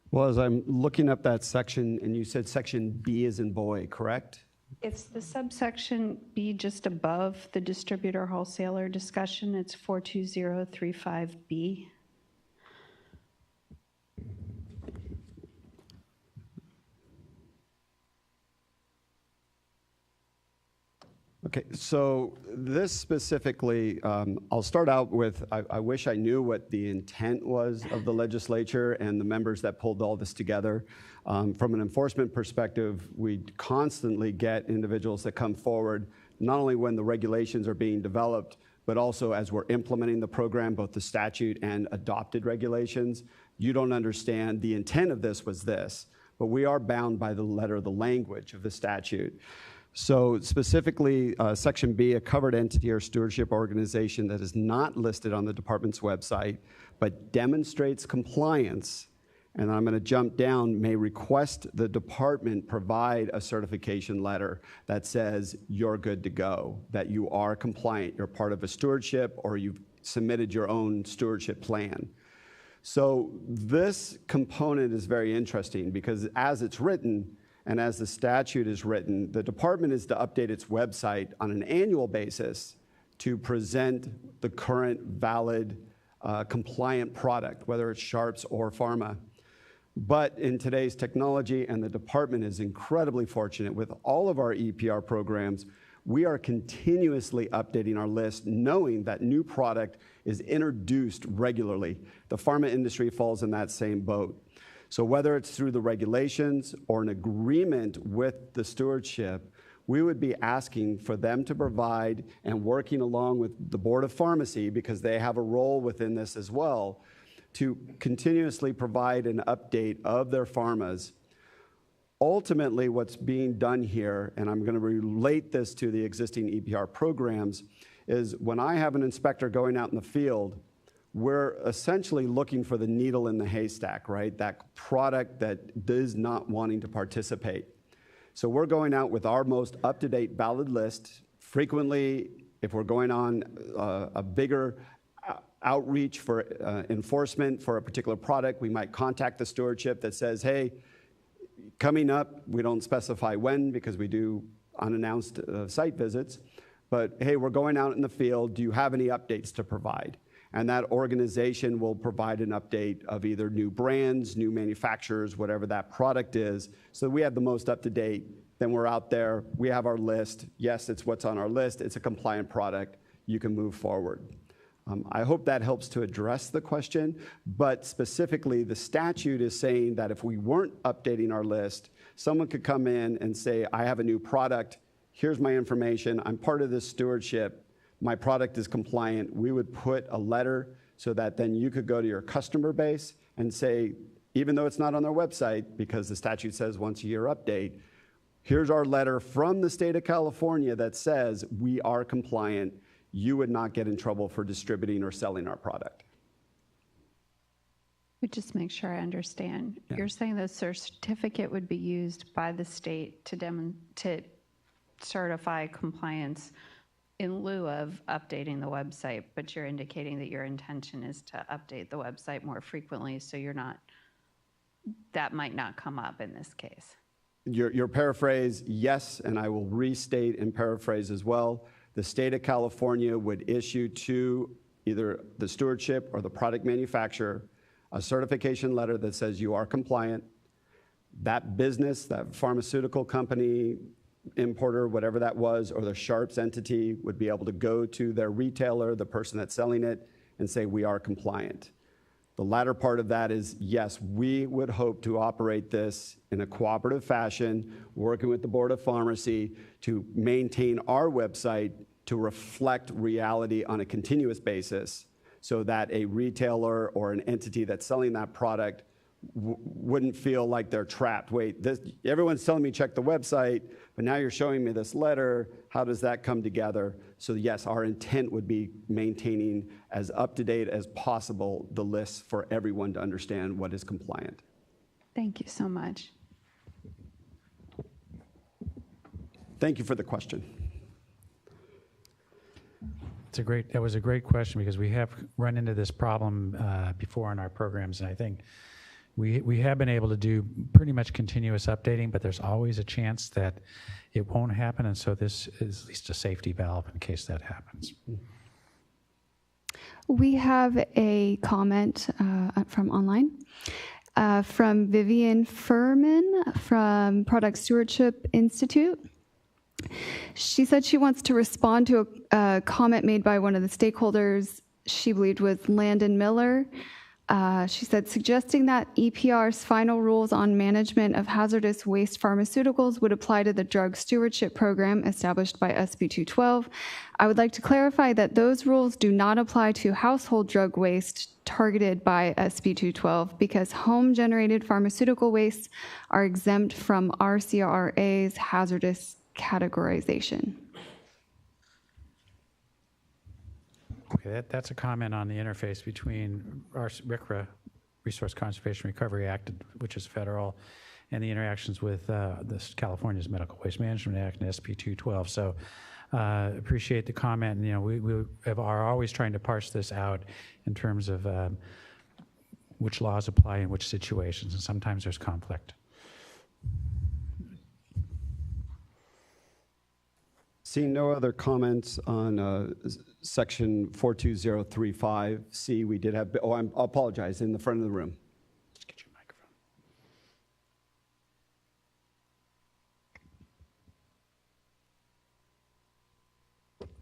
Well, as I'm looking up that section, and you said section B as in boy, correct? It's the subsection B just above the distributor wholesaler discussion. It's 42035B. Okay, so this specifically, I'll start out with, I wish I knew what the intent was of the legislature and the members that pulled all this together. From an enforcement perspective, we constantly get individuals that come forward, not only when the regulations are being developed, but also as we're implementing the program, both the statute and adopted regulations. You don't understand the intent of this was this, but we are bound by the letter of the language of the statute. So specifically, Section B, a covered entity or stewardship organization that is not listed on the department's website, but demonstrates compliance, and I'm going to jump down, may request the department provide a certification letter that says you're good to go, that you are compliant, you're part of a stewardship, or you've submitted your own stewardship plan. So this component is very interesting because as it's written, and as the statute is written, the department is to update its website on an annual basis to present the current valid compliant product, whether it's Sharps or pharma. But in today's technology, and the department is incredibly fortunate with all of our EPR programs, we are continuously updating our list, knowing that new product is introduced regularly. The pharma industry falls in that same boat. So whether it's through the regulations or an agreement with the stewardship, we would be asking for them to provide, and working along with the Board of Pharmacy, because they have a role within this as well, to continuously provide an update of their pharmas. Ultimately, what's being done here, and I'm going to relate this to the existing EPR programs, is when I have an inspector going out in the field, we're essentially looking for the needle in the haystack, right? That product that is not wanting to participate. So we're going out with our most up-to-date valid list. Frequently, if we're going on a bigger outreach for enforcement for a particular product, we might contact the stewardship that says, hey, coming up, we don't specify when because we do unannounced site visits, but hey, we're going out in the field. Do you have any updates to provide? And that organization will provide an update of either new brands, new manufacturers, whatever that product is. So we have the most up to date. Then we're out there. We have our list. Yes, it's what's on our list. It's a compliant product. You can move forward. I hope that helps to address the question, but specifically the statute is saying that if we weren't updating our list, someone could come in and say, I have a new product, here's my information, I'm part of this stewardship, my product is compliant. We would put a letter so that then you could go to your customer base and say, even though it's not on their website, because the statute says once a year update, here's our letter from the state of California that says we are compliant. You would not get in trouble for distributing or selling our product. But just make sure I understand. Yeah. You're saying the certificate would be used by the state to certify compliance in lieu of updating the website, but you're indicating that your intention is to update the website more frequently, so that might not come up in this case. Your paraphrase, yes, and I will restate and paraphrase as well. The state of California would issue to either the stewardship or the product manufacturer a certification letter that says you are compliant. That business, that pharmaceutical company, importer, whatever that was, or the Sharps entity would be able to go to their retailer, the person that's selling it, and say we are compliant. The latter part of that is, yes, we would hope to operate this in a cooperative fashion, working with the Board of Pharmacy to maintain our website to reflect reality on a continuous basis so that a retailer or an entity that's selling that product wouldn't feel like they're trapped. Wait, everyone's telling me check the website, but now you're showing me this letter. How does that come together? So yes, our intent would be maintaining as up-to-date as possible the lists for everyone to understand what is compliant. Thank you so much. Thank you for the question. That was a great question because we have run into this problem before in our programs, and I think we have been able to do pretty much continuous updating, but there's always a chance that it won't happen, and so this is at least a safety valve in case that happens. We have a comment from online from Vivian Furman from Product Stewardship Institute. She said she wants to respond to a comment made by one of the stakeholders she believed was Landon Miller. She said, suggesting that EPR's final rules on management of hazardous waste pharmaceuticals would apply to the drug stewardship program established by SB 212. I would like to clarify that those rules do not apply to household drug waste targeted by SB 212 because home-generated pharmaceutical wastes are exempt from RCRA's hazardous categorization. Okay, that's a comment on the interface between our RCRA, Resource Conservation Recovery Act, which is federal, and the interactions with California's Medical Waste Management Act and SB 212. So appreciate the comment. And, we are always trying to parse this out in terms of which laws apply in which situations, and sometimes there's conflict. Seeing no other comments on section 42035C, we did have, I apologize, in the front of the room. Just get your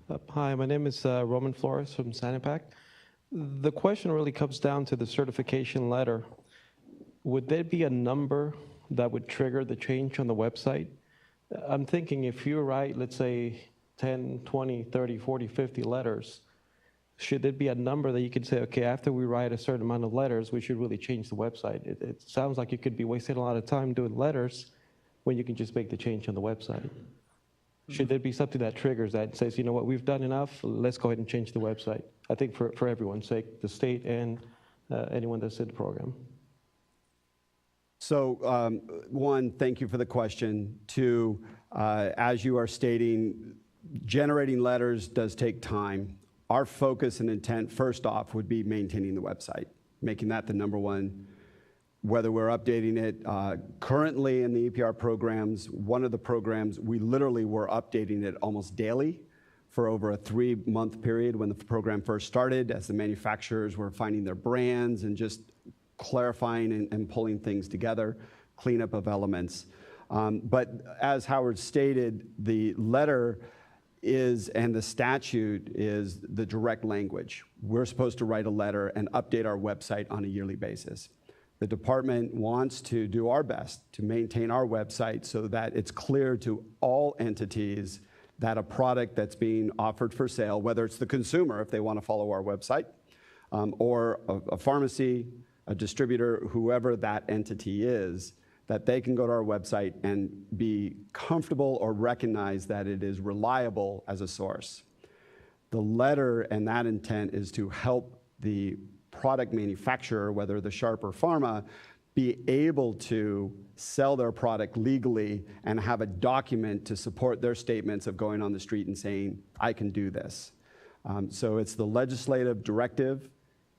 microphone. Hi, my name is Roman Flores from Sanipac. The question really comes down to the certification letter. Would there be a number that would trigger the change on the website? I'm thinking if you write, let's say, 10, 20, 30, 40, 50 letters, should there be a number that you could say, okay, after we write a certain amount of letters, we should really change the website? It sounds like you could be wasting a lot of time doing letters when you can just make the change on the website. Should there be something that triggers that and says, you know what, we've done enough, let's go ahead and change the website? I think for everyone's sake, the state and anyone that's in the program. So one, thank you for the question. Two, as you are stating, generating letters does take time. Our focus and intent, first off, would be maintaining the website, making that the number one, whether we're updating it. Currently in the EPR programs, one of the programs, we literally were updating it almost daily for over a 3-month period when the program first started, as the manufacturers were finding their brands and just clarifying and pulling things together, cleanup of elements. But as Howard stated, the letter is, and the statute is the direct language. We're supposed to write a letter and update our website on a yearly basis. The department wants to do our best to maintain our website so that it's clear to all entities that a product that's being offered for sale, whether it's the consumer, if they want to follow our website, or a pharmacy, a distributor, whoever that entity is, that they can go to our website and be comfortable or recognize that it is reliable as a source. The letter and that intent is to help the product manufacturer, whether the Sharp or Pharma, be able to sell their product legally and have a document to support their statements of going on the street and saying, I can do this. So it's the legislative directive.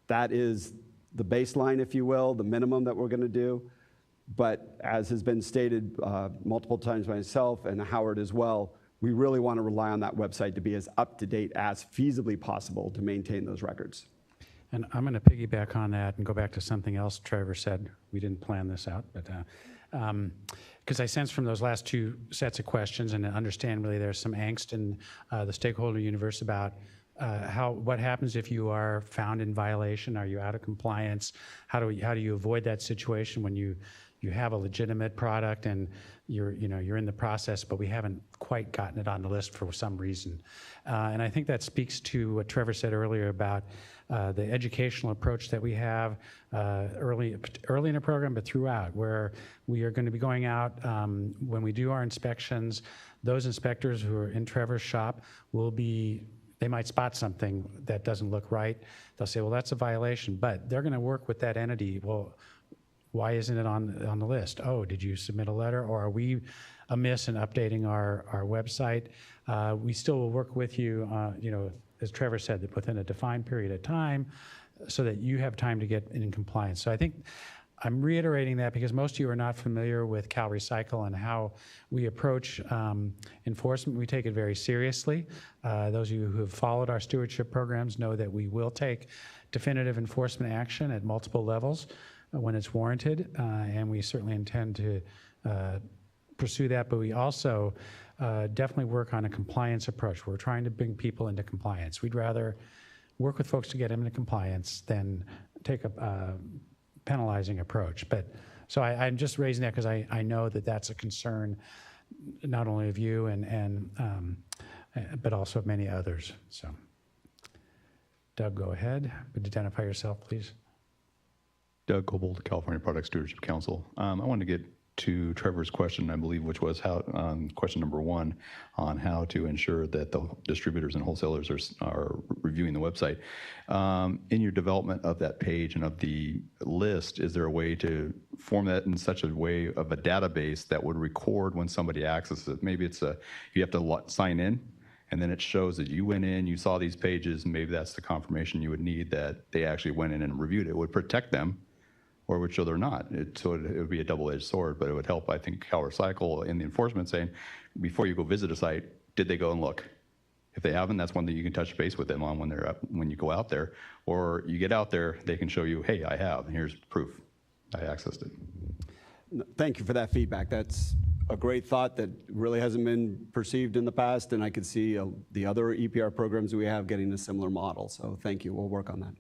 That is the baseline, if you will, the minimum that we're going to do. But as has been stated multiple times by myself and Howard as well, we really want to rely on that website to be as up-to-date as feasibly possible to maintain those records. And I'm going to piggyback on that and go back to something else Trevor said. We didn't plan this out, but because I sense from those last two sets of questions, and understandably there's some angst in the stakeholder universe about what happens if you are found in violation? Are you out of compliance? How do you avoid that situation when you have a legitimate product and you're in the process, but we haven't quite gotten it on the list for some reason? And I think that speaks to what Trevor said earlier about the educational approach that we have early in the program, but throughout, where we are going to be going out when we do our inspections. Those inspectors who are in Trevor's shop they might spot something that doesn't look right. They'll say, well, that's a violation, but they're going to work with that entity. Well, why isn't it on the list? Oh, did you submit a letter, or are we amiss in updating our website? We still will work with you, as Trevor said, that within a defined period of time so that you have time to get in compliance. So I think I'm reiterating that because most of you are not familiar with CalRecycle and how we approach enforcement. We take it very seriously. Those of you who have followed our stewardship programs know that we will take definitive enforcement action at multiple levels when it's warranted, and we certainly intend to pursue that, but we also definitely work on a compliance approach. We're trying to bring people into compliance. We'd rather work with folks to get them into compliance than take a penalizing approach. But so I'm just raising that because I know that that's a concern not only of you but also of many others. So Doug, go ahead, but identify yourself, please. Doug Kobold, California Product Stewardship Council. I want to get to Trevor's question, I believe, which was question number 1 on how to ensure that the distributors and wholesalers are reviewing the website. In your development of that page and of the list, is there a way to form that in such a way of a database that would record when somebody accesses it? Maybe it's you have to sign in, and then it shows that you went in, you saw these pages, and maybe that's the confirmation you would need that they actually went in and reviewed it. It would protect them, or would show they're not. So it would be a double-edged sword, but it would help, I think, CalRecycle in the enforcement saying, before you go visit a site, did they go and look? If they haven't, that's one that you can touch base with them on when you go out there. Or you get out there, they can show you, hey, I have, and here's proof. I accessed it. Thank you for that feedback. That's a great thought that really hasn't been perceived in the past, and I could see the other EPR programs we have getting a similar model. So thank you. We'll work on that.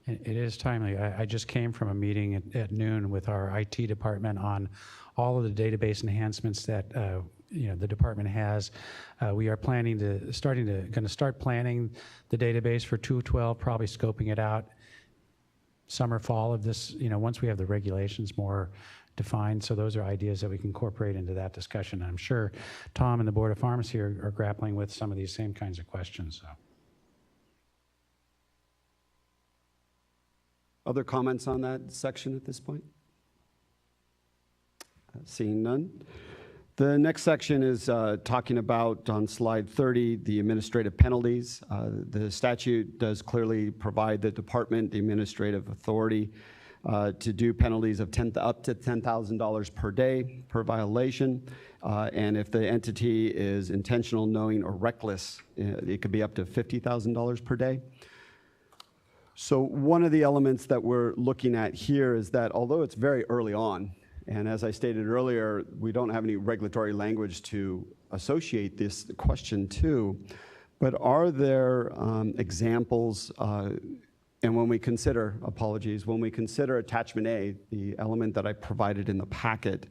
It is timely. I just came from a meeting at noon with our IT department on all of the database enhancements that the department has. We are going to start planning the database for 212, probably scoping it out summer, fall of this, once we have the regulations more defined. So those are ideas that we can incorporate into that discussion. I'm sure Tom and the Board of Pharmacy are grappling with some of these same kinds of questions. So. Other comments on that section at this point? Seeing none. The next section is talking about, on slide 30, the administrative penalties. The statute does clearly provide the department the administrative authority to do penalties of up to $10,000 per day per violation. And if the entity is intentional, knowing, or reckless, it could be up to $50,000 per day. So one of the elements that we're looking at here is that although it's very early on, and as I stated earlier, we don't have any regulatory language to associate this question to, but are there examples, and when we consider, when we consider attachment A, the element that I provided in the packet,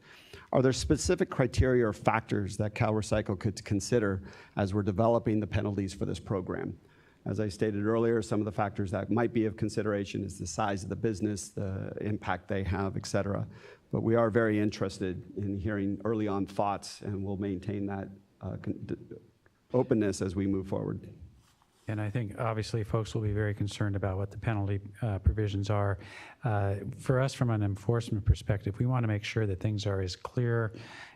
are there specific criteria or factors that CalRecycle could consider as we're developing the penalties for this program? As I stated earlier, some of the factors that might be of consideration is the size of the business, the impact they have, et cetera. But we are very interested in hearing early on thoughts, and we'll maintain that openness as we move forward. And I think obviously folks will be very concerned about what the penalty provisions are. For us, from an enforcement perspective, we want to make sure that things are as clear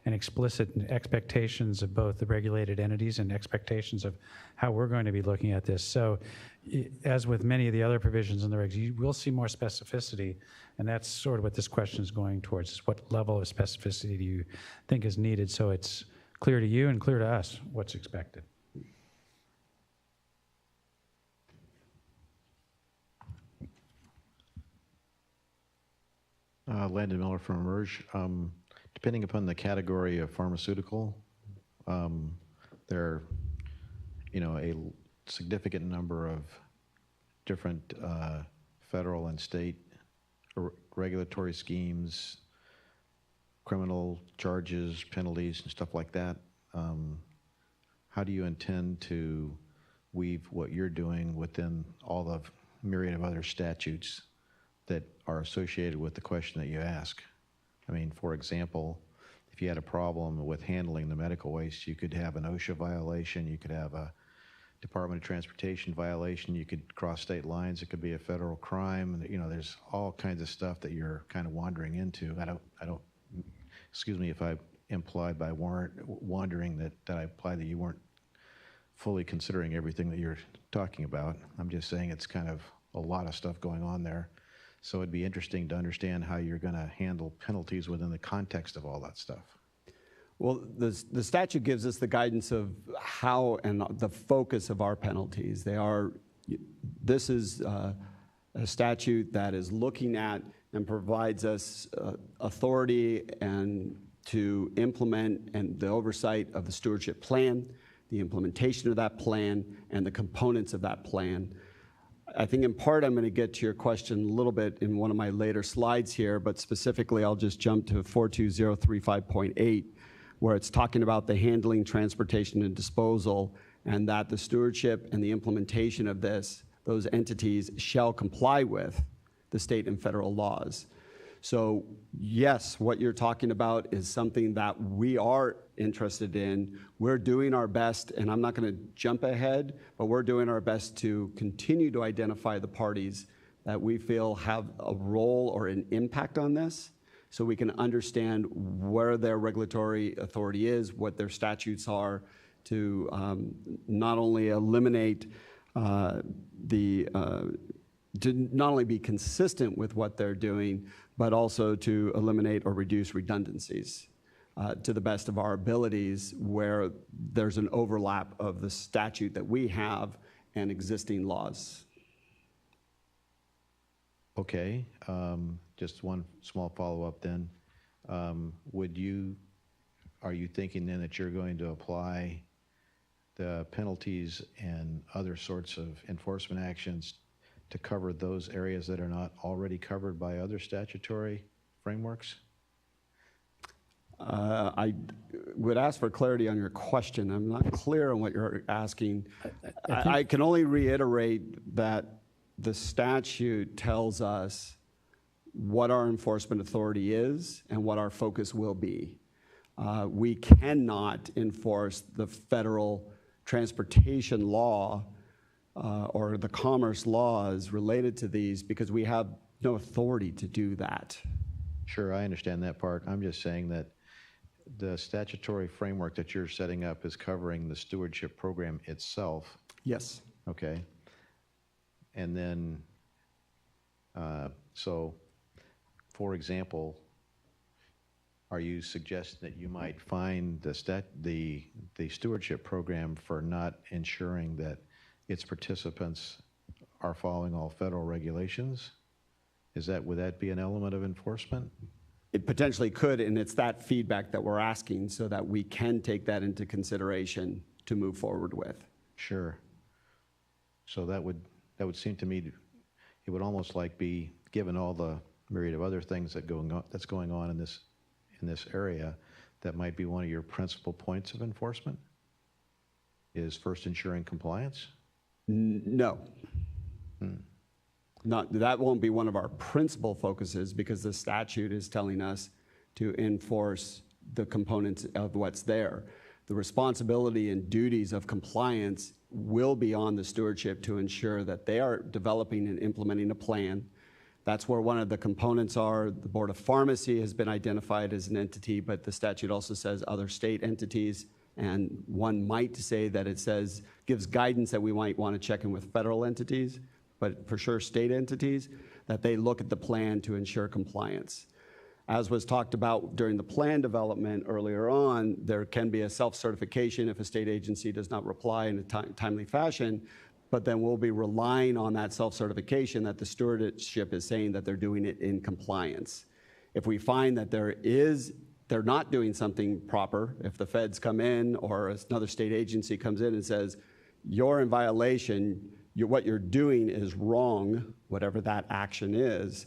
and explicit in expectations of both the regulated entities and expectations of how we're going to be looking at this. So as with many of the other provisions in the regs, you will see more specificity, and that's sort of what this question is going towards, is what level of specificity do you think is needed so it's clear to you and clear to us what's expected. Landon Miller from Emerge. Depending upon the category of pharmaceutical, there are, a significant number of different federal and state regulatory schemes, criminal charges, penalties, and stuff like that. How do you intend to weave what you're doing within all the myriad of other statutes that are associated with the question that you ask? I mean, for example, if you had a problem with handling the medical waste, you could have an OSHA violation, you could have a Department of Transportation violation, you could cross state lines, it could be a federal crime. There's all kinds of stuff that you're kind of wandering into. I don't, excuse me if I implied by wandering that I imply that you weren't fully considering everything that you're talking about. I'm just saying it's kind of a lot of stuff going on there. So it'd be interesting to understand how you're going to handle penalties within the context of all that stuff. Well, the statute gives us the guidance of how and the focus of our penalties. This is a statute that is looking at and provides us authority and to implement and the oversight of the stewardship plan, the implementation of that plan, and the components of that plan. I think in part I'm going to get to your question a little bit in one of my later slides here, but specifically I'll just jump to 42035.8, where it's talking about the handling, transportation, and disposal, and that the stewardship and the implementation of those entities shall comply with the state and federal laws. So yes, what you're talking about is something that we are interested in. We're doing our best, and I'm not going to jump ahead, but we're doing our best to continue to identify the parties that we feel have a role or an impact on this, so we can understand where their regulatory authority is, what their statutes are, to not only eliminate to not only be consistent with what they're doing, but also to eliminate or reduce redundancies to the best of our abilities where there's an overlap of the statute that we have and existing laws. Okay, just one small follow-up then. Are you thinking then that you're going to apply the penalties and other sorts of enforcement actions to cover those areas that are not already covered by other statutory frameworks? I would ask for clarity on your question. I'm not clear on what you're asking. I can only reiterate that the statute tells us what our enforcement authority is and what our focus will be. We cannot enforce the federal transportation law or the commerce laws related to these because we have no authority to do that. Sure, I understand that part. I'm just saying that the statutory framework that you're setting up is covering the stewardship program itself. Yes. Okay. And then, so, for example, are you suggesting that you might find the stewardship program for not ensuring that its participants are following all federal regulations? Would that be an element of enforcement? It potentially could, and it's that feedback that we're asking so that we can take that into consideration to move forward with. Sure. So that would seem to me, it would almost like be, given all the myriad of other things that's going on in this area, that might be one of your principal points of enforcement, is first ensuring compliance? No. That won't be one of our principal focuses because the statute is telling us to enforce the components of what's there. The responsibility and duties of compliance will be on the stewardship to ensure that they are developing and implementing a plan. That's where one of the components are. The Board of Pharmacy has been identified as an entity, but the statute also says other state entities, and one might say that it gives guidance that we might want to check in with federal entities, but for sure state entities, that they look at the plan to ensure compliance. As was talked about during the plan development earlier on, there can be a self-certification if a state agency does not reply in a timely fashion, but then we'll be relying on that self-certification that the stewardship is saying that they're doing it in compliance. If we find that they're not doing something proper, if the feds come in or another state agency comes in and says, you're in violation, what you're doing is wrong, whatever that action is,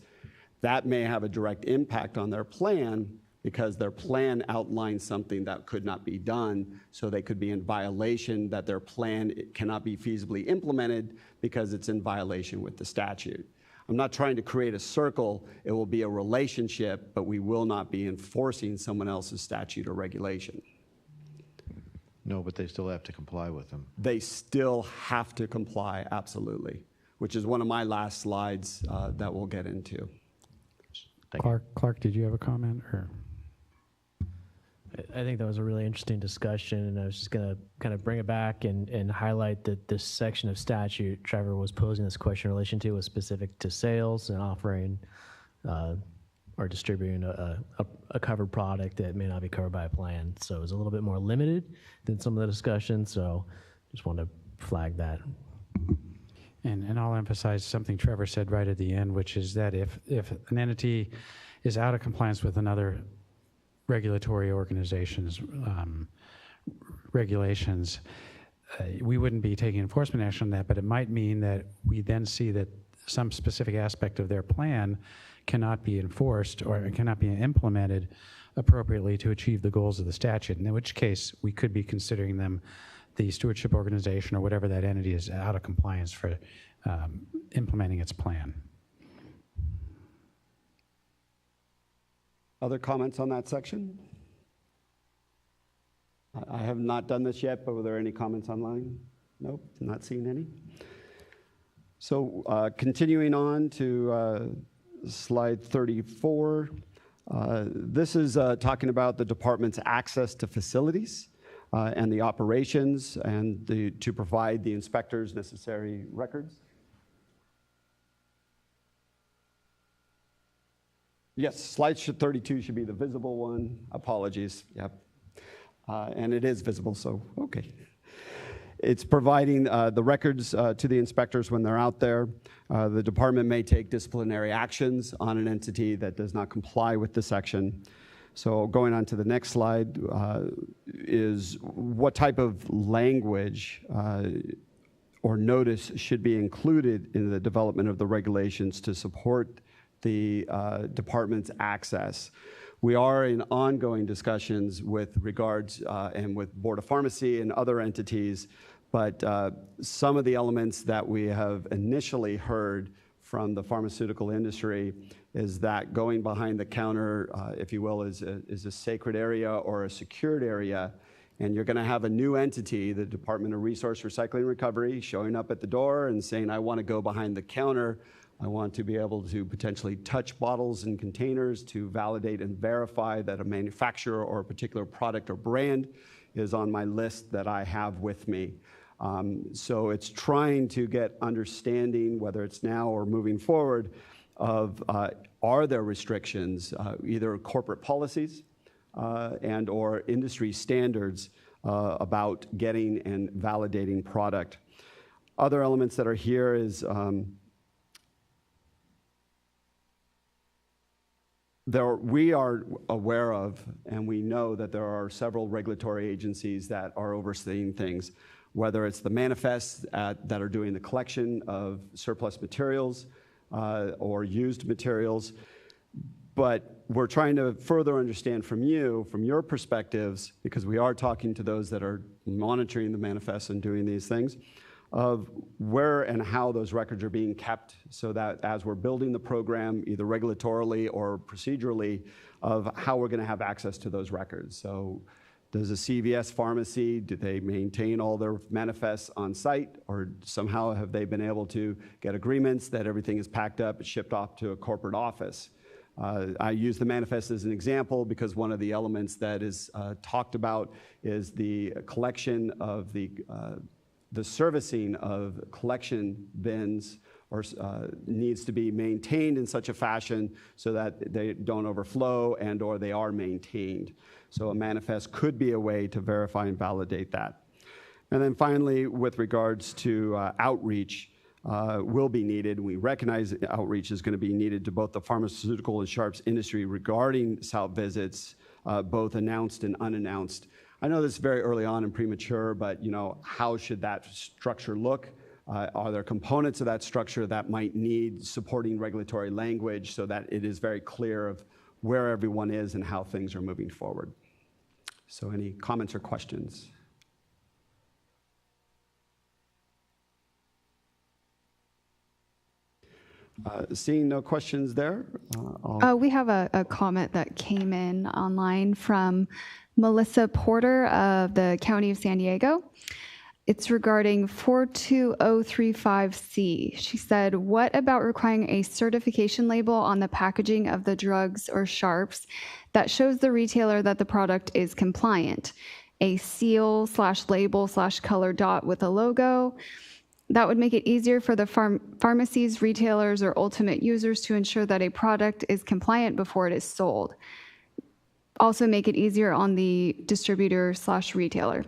that may have a direct impact on their plan because their plan outlines something that could not be done, so they could be in violation, that their plan cannot be feasibly implemented because it's in violation with the statute. I'm not trying to create a circle. It will be a relationship, but we will not be enforcing someone else's statute or regulation. No, but they still have to comply with them. They still have to comply, absolutely, which is one of my last slides that we'll get into. Clark, did you have a comment? Or? I think that was a really interesting discussion, and I was just going to kind of bring it back and highlight that this section of statute Trevor was posing this question in relation to was specific to sales and offering or distributing a covered product that may not be covered by a plan. So it was a little bit more limited than some of the discussion, so just wanted to flag that. And I'll emphasize something Trevor said right at the end, which is that if an entity is out of compliance with another regulatory organization's regulations, we wouldn't be taking enforcement action on that, but it might mean that we then see that some specific aspect of their plan cannot be enforced or cannot be implemented appropriately to achieve the goals of the statute, in which case we could be considering them the stewardship organization or whatever that entity is out of compliance for implementing its plan. Other comments on that section? I have not done this yet, but were there any comments online? Nope, not seeing any. So continuing on to slide 34, this is talking about the department's access to facilities and the operations and to provide the inspectors necessary records. Yes, slide 32 should be the visible one. Apologies, yep. And it is visible, so okay. It's providing the records to the inspectors when they're out there. The department may take disciplinary actions on an entity that does not comply with the section. So going on to the next slide is what type of language or notice should be included in the development of the regulations to support the department's access. We are in ongoing discussions with regards and with Board of Pharmacy and other entities, but some of the elements that we have initially heard from the pharmaceutical industry is that going behind the counter, if you will, is a sacred area or a secured area, and you're going to have a new entity, the Department of Resource Recycling and Recovery, showing up at the door and saying, I want to go behind the counter. I want to be able to potentially touch bottles and containers to validate and verify that a manufacturer or a particular product or brand is on my list that I have with me. So it's trying to get understanding, whether it's now or moving forward, of are there restrictions, either corporate policies and or industry standards about getting and validating product. Other elements that are here is we are aware of, and we know that there are several regulatory agencies that are overseeing things, whether it's the manifests that are doing the collection of surplus materials or used materials. But we're trying to further understand from you, from your perspectives, because we are talking to those that are monitoring the manifests and doing these things, of where and how those records are being kept, so that as we're building the program, either regulatorily or procedurally, of how we're going to have access to those records. So does a CVS pharmacy, do they maintain all their manifests on site, or somehow have they been able to get agreements that everything is packed up and shipped off to a corporate office? I use the manifest as an example because one of the elements that is talked about is the collection of the servicing of collection bins or needs to be maintained in such a fashion so that they don't overflow and or they are maintained. So a manifest could be a way to verify and validate that. And then finally, with regards to outreach, will be needed. We recognize outreach is going to be needed to both the pharmaceutical and sharps industry regarding SALT visits, both announced and unannounced. I know this is very early on and premature, but how should that structure look? Are there components of that structure that might need supporting regulatory language so that it is very clear of where everyone is and how things are moving forward? So any comments or questions? Seeing no questions there. We have a comment that came in online from Melissa Porter of the County of San Diego. It's regarding 42035C. She said, what about requiring a certification label on the packaging of the drugs or sharps that shows the retailer that the product is compliant? A seal/label/color dot with a logo. That would make it easier for the pharmacies, retailers, or ultimate users to ensure that a product is compliant before it is sold. Also make it easier on the distributor/retailer.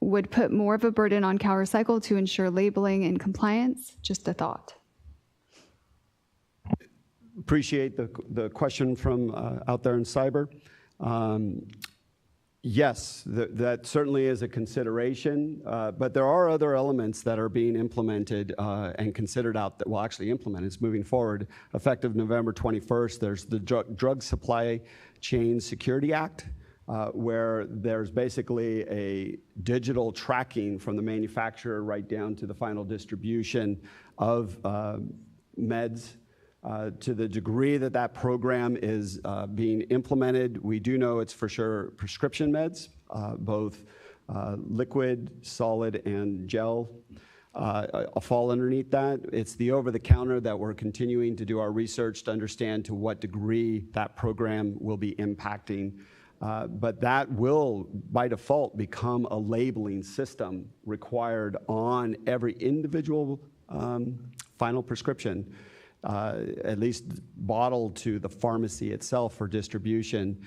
Would put more of a burden on CalRecycle to ensure labeling and compliance. Just a thought. Appreciate the question from out there in cyber. Yes, that certainly is a consideration, but there are other elements that are being implemented and considered out that will actually implement. It's moving forward. Effective November 21st, there's the Drug Supply Chain Security Act, where there's basically a digital tracking from the manufacturer right down to the final distribution of meds. To the degree that that program is being implemented, we do know it's for sure prescription meds, both liquid, solid, and gel fall underneath that. It's the over-the-counter that we're continuing to do our research to understand to what degree that program will be impacting. But that will, by default, become a labeling system required on every individual final prescription, at least bottled to the pharmacy itself for distribution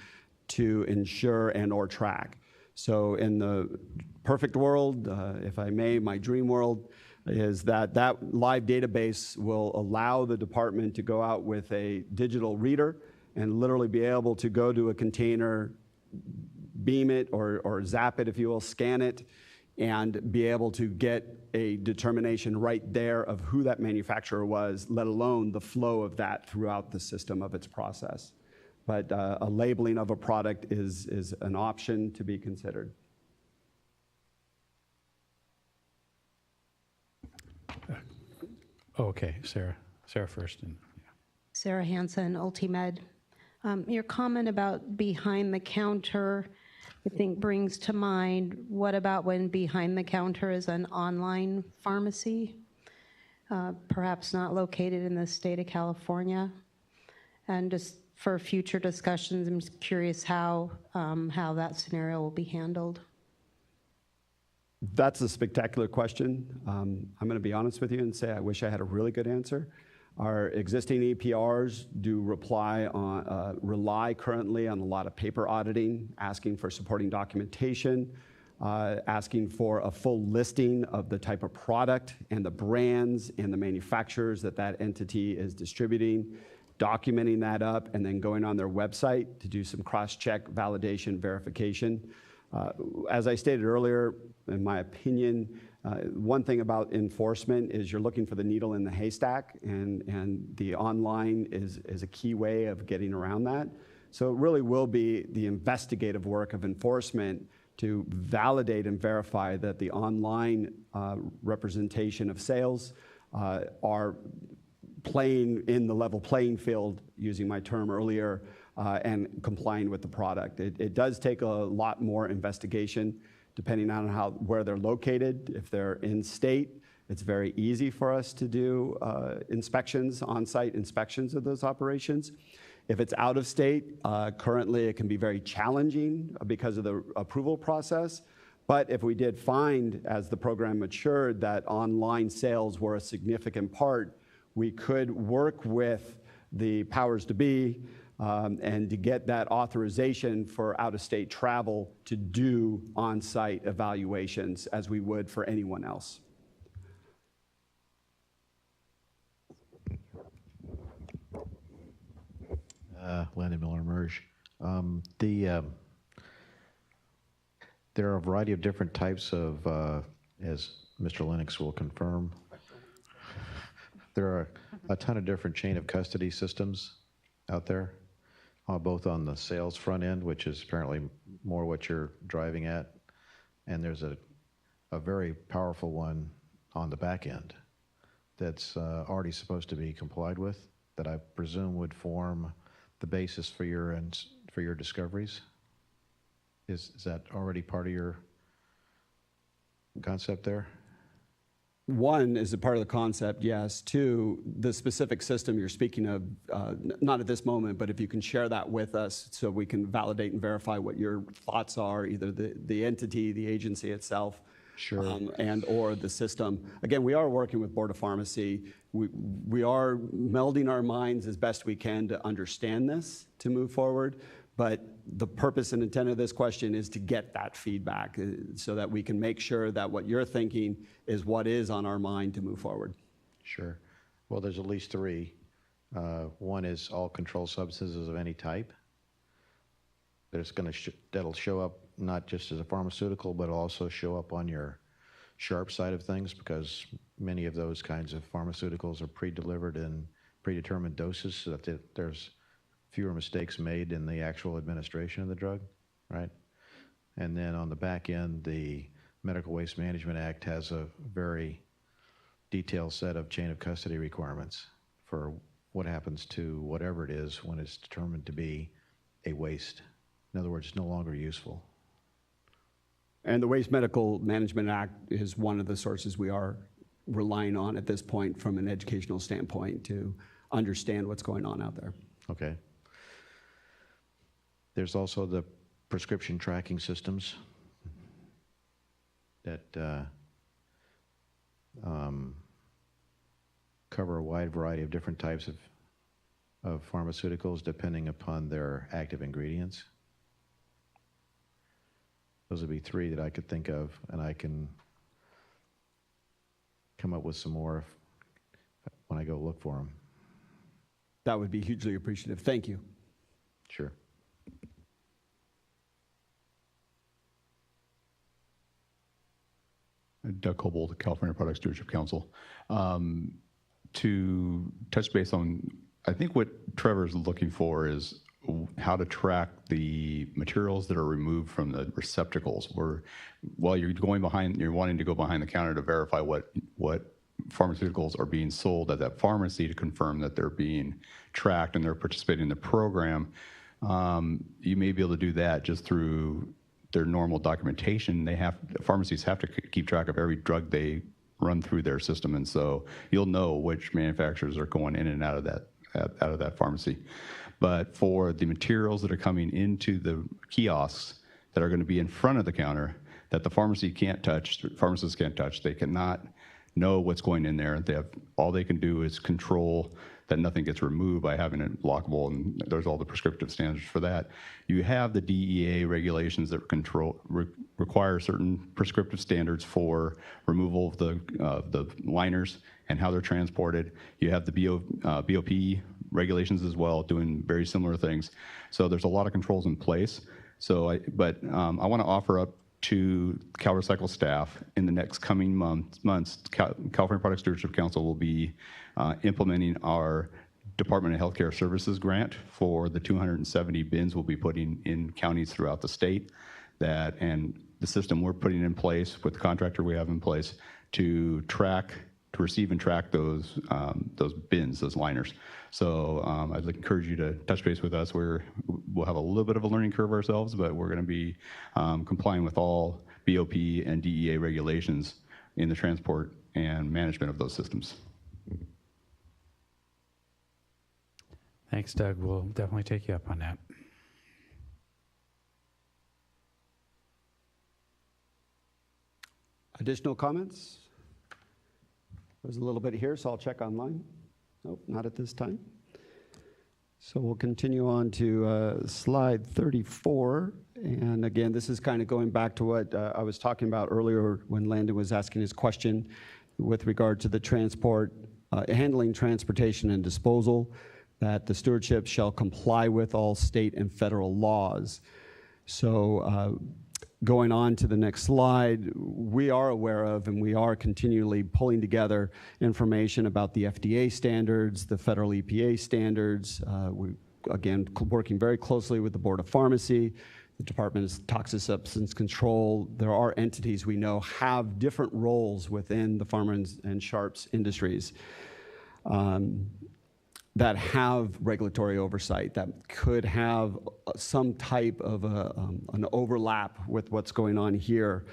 to ensure and or track. So in the perfect world, if I may, my dream world, is that that live database will allow the department to go out with a digital reader and literally be able to go to a container, beam it or zap it, if you will, scan it, and be able to get a determination right there of who that manufacturer was, let alone the flow of that throughout the system of its process. but a labeling of a product is an option to be considered. Okay, Sarah. Sarah first. And, yeah. Sarah Hansen, Ultimed. Your comment about behind the counter, I think brings to mind, what about when behind the counter is an online pharmacy, perhaps not located in the state of California? And just for future discussions, I'm just curious how that scenario will be handled. That's a spectacular question. I'm going to be honest with you and say I wish I had a really good answer. Our existing EPRs do rely currently on a lot of paper auditing, asking for supporting documentation, asking for a full listing of the type of product and the brands and the manufacturers that entity is distributing, documenting that up, and then going on their website to do some cross-check, validation, verification. As I stated earlier, in my opinion, one thing about enforcement is you're looking for the needle in the haystack, and the online is a key way of getting around that. So it really will be the investigative work of enforcement to validate and verify that the online representation of sales are playing in the level playing field, using my term earlier, and complying with the product. It does take a lot more investigation depending on where they're located. If they're in state, it's very easy for us to do inspections, on-site inspections of those operations. If it's out of state, currently it can be very challenging because of the approval process. But if we did find, as the program matured, that online sales were a significant part, we could work with the powers to be and to get that authorization for out-of-state travel to do on-site evaluations as we would for anyone else. Landon Miller, Merge. There are a variety of different types of, as Mr. Lennox will confirm, there are a ton of different chain of custody systems out there, both on the sales front end, which is apparently more what you're driving at, and there's a very powerful one on the back end that's already supposed to be complied with, that I presume would form the basis for your discoveries. Is that already part of your concept there? One, is a part of the concept, yes. Two, the specific system you're speaking of, not at this moment, but if you can share that with us so we can validate and verify what your thoughts are, either the entity, the agency itself, sure, and or the system. Again, we are working with Board of Pharmacy. We are melding our minds as best we can to understand this, to move forward. But the purpose and intent of this question is to get that feedback so that we can make sure that what you're thinking is what is on our mind to move forward. Sure. Well, there's at least three. One is all controlled substances of any type. That'll show up not just as a pharmaceutical, but also show up on your sharp side of things, because many of those kinds of pharmaceuticals are pre-delivered in predetermined doses so that there's fewer mistakes made in the actual administration of the drug, right? And then on the back end, the Medical Waste Management Act has a very detailed set of chain of custody requirements for what happens to whatever it is when it's determined to be a waste. In other words, it's no longer useful. And the Waste Medical Management Act is one of the sources we are relying on at this point from an educational standpoint to understand what's going on out there. Okay. There's also the prescription tracking systems that cover a wide variety of different types of pharmaceuticals depending upon their active ingredients. Those would be three that I could think of, and I can come up with some more when I go look for them. That would be hugely appreciative. Thank you. Sure. Doug Kobold, California Product Stewardship Council. To touch base on, I think what Trevor's looking for is how to track the materials that are removed from the receptacles. While you're wanting to go behind the counter to verify what pharmaceuticals are being sold at that pharmacy to confirm that they're being tracked and they're participating in the program. You may be able to do that just through their normal documentation. Pharmacies have to keep track of every drug they run through their system, and so you'll know which manufacturers are going in and out of that pharmacy. But for the materials that are coming into the kiosks that are going to be in front of the counter that the pharmacists can't touch, they cannot know what's going in there. All they can do is control that nothing gets removed by having it lockable, and there's all the prescriptive standards for that. You have the DEA regulations that require certain prescriptive standards for removal of the liners and how they're transported. You have the BOP regulations as well, doing very similar things. So there's a lot of controls in place. I want to offer up to CalRecycle staff in the next coming months, California Product Stewardship Council will be implementing our Department of Healthcare Services grant for the 270 bins we'll be putting in counties throughout the state. And the system we're putting in place with the contractor we have in place to receive and track those bins, those liners. So I'd encourage you to touch base with us. We'll have a little bit of a learning curve ourselves, but we're going to be complying with all BOP and DEA regulations in the transport and management of those systems. Thanks, Doug. We'll definitely take you up on that. Additional comments? There's a little bit here, so I'll check online. Nope, not at this time. So we'll continue on to slide 34. And again, this is kind of going back to what I was talking about earlier when Landon was asking his question with regard to the handling, transportation, and disposal, that the stewardship shall comply with all state and federal laws. So going on to the next slide, we are aware of and we are continually pulling together information about the FDA standards, the federal EPA standards. We, again, working very closely with the Board of Pharmacy, the Department of Toxic Substance Control. There are entities we know have different roles within the pharma and sharps industries that have regulatory oversight, that could have some type of an overlap with what's going on here.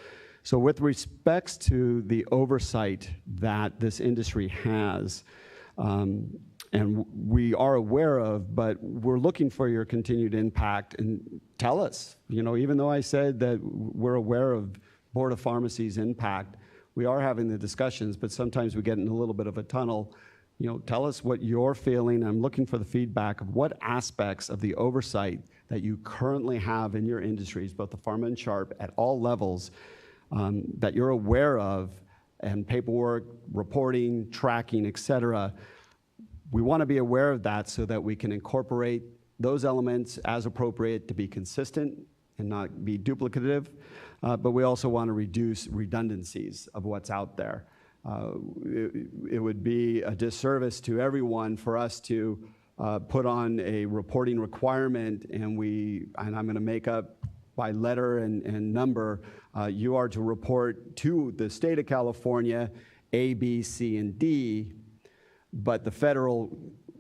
So with respects to the oversight that this industry has, and we are aware of, but we're looking for your continued impact, and tell us, even though I said that we're aware of Board of Pharmacy's impact, we are having the discussions, but sometimes we get in a little bit of a tunnel. Tell us what you're feeling. I'm looking for the feedback of what aspects of the oversight that you currently have in your industries, both the pharma and sharp, at all levels, that you're aware of, and paperwork, reporting, tracking, et cetera. We want to be aware of that so that we can incorporate those elements as appropriate to be consistent and not be duplicative, but we also want to reduce redundancies of what's out there. It would be a disservice to everyone for us to put on a reporting requirement and I'm going to make up by letter and number, you are to report to the state of California A, B, C, and D, but the federal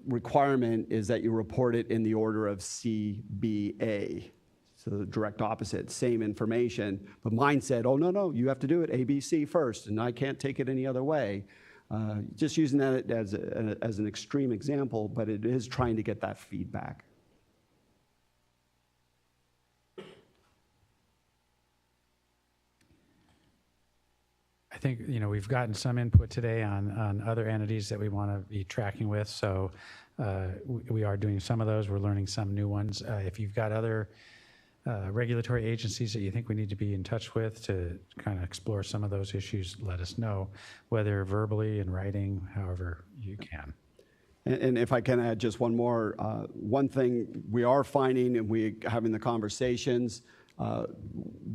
requirement is that you report it in the order of C, B, A. So the direct opposite, same information, but mine said, oh, no, you have to do it ABC first, and I can't take it any other way. Just using that as an extreme example, but it is trying to get that feedback. I think, we've gotten some input today on other entities that we want to be tracking with, so we are doing some of those. We're learning some new ones. If you've got other regulatory agencies that you think we need to be in touch with to kind of explore some of those issues, let us know, whether verbally, in writing, however you can. And if I can add just one more, one thing we are finding, and we having the conversations,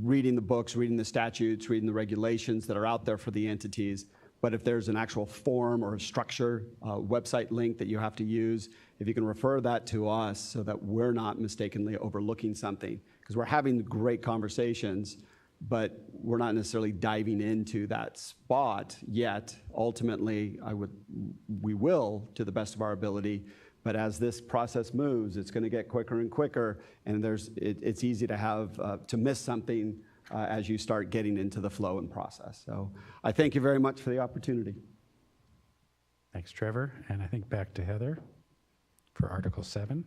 reading the books, reading the statutes, reading the regulations that are out there for the entities, But if there's an actual form or a structure, website link that you have to use, if you can refer that to us so that we're not mistakenly overlooking something, because we're having great conversations, but we're not necessarily diving into that spot yet. Ultimately, we will, to the best of our ability, but as this process moves, it's going to get quicker and quicker, and it's easy to miss something as you start getting into the flow and process. So I thank you very much for the opportunity. Thanks, Trevor. And I think back to Heather for Article 7.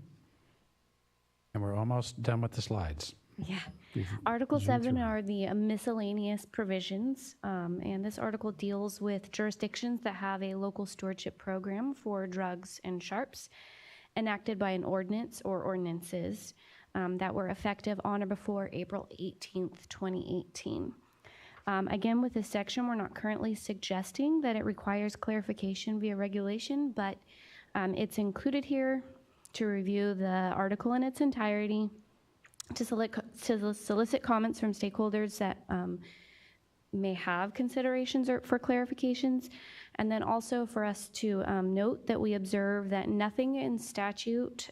And we're almost done with the slides. Yeah. Article 7 are the miscellaneous provisions, and this article deals with jurisdictions that have a local stewardship program for drugs and sharps enacted by an ordinance or ordinances that were effective on or before April 18th, 2018. Again, with this section, we're not currently suggesting that it requires clarification via regulation, but it's included here to review the article in its entirety, to solicit comments from stakeholders that may have considerations or for clarifications, and then also for us to note that we observe that nothing in statute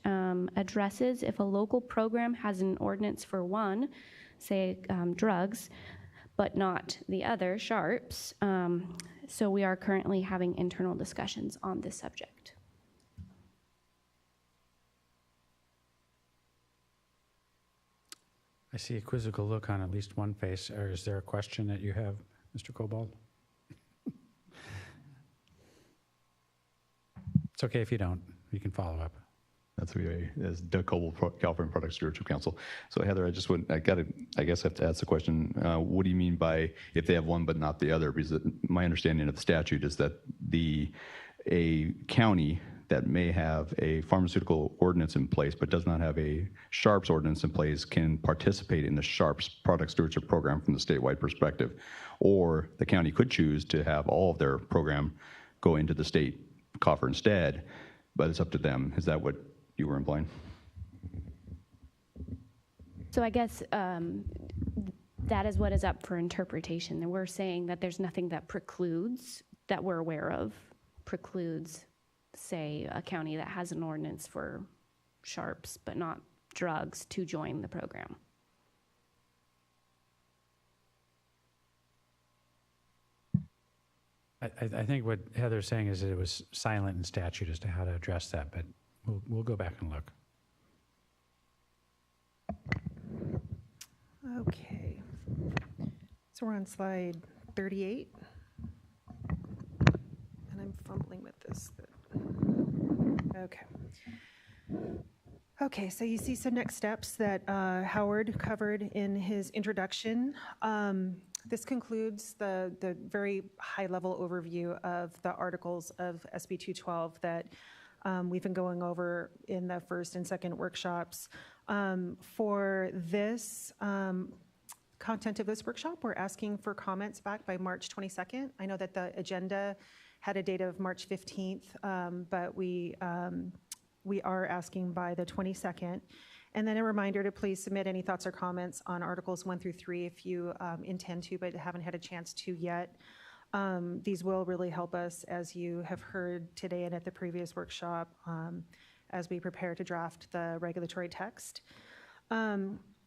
addresses if a local program has an ordinance for one, say drugs, but not the other, sharps. So we are currently having internal discussions on this subject. I see a quizzical look on at least one face. Or is there a question that you have, Mr. Cobalt? It's okay if you don't. You can follow up. That's okay. As Doug Cobalt, California Product Stewardship Council. So Heather, I guess I have to ask the question, what do you mean by if they have one but not the other? Because my understanding of the statute is that a county that may have a pharmaceutical ordinance in place but does not have a sharps ordinance in place can participate in the sharps product stewardship program from the statewide perspective. Or the county could choose to have all of their program go into the state coffer instead, but it's up to them. Is that what you were implying? So I guess that is what is up for interpretation. And we're saying that there's nothing that precludes, that we're aware of, precludes, say, a county that has an ordinance for sharps but not drugs to join the program. I think what Heather's saying is that it was silent in statute as to how to address that, but we'll go back and look. Okay. So we're on slide 38. And I'm fumbling with this. Okay. Okay, so you see some next steps that Howard covered in his introduction. This concludes the very high-level overview of the articles of SB 212 that we've been going over in the first and second workshops. For this content of this workshop, we're asking for comments back by March 22nd. I know that the agenda had a date of March 15th, but we are asking by the 22nd. And then a reminder to please submit any thoughts or comments on Articles 1 through 3 if you intend to, but haven't had a chance to yet. These will really help us, as you have heard today and at the previous workshop, as we prepare to draft the regulatory text.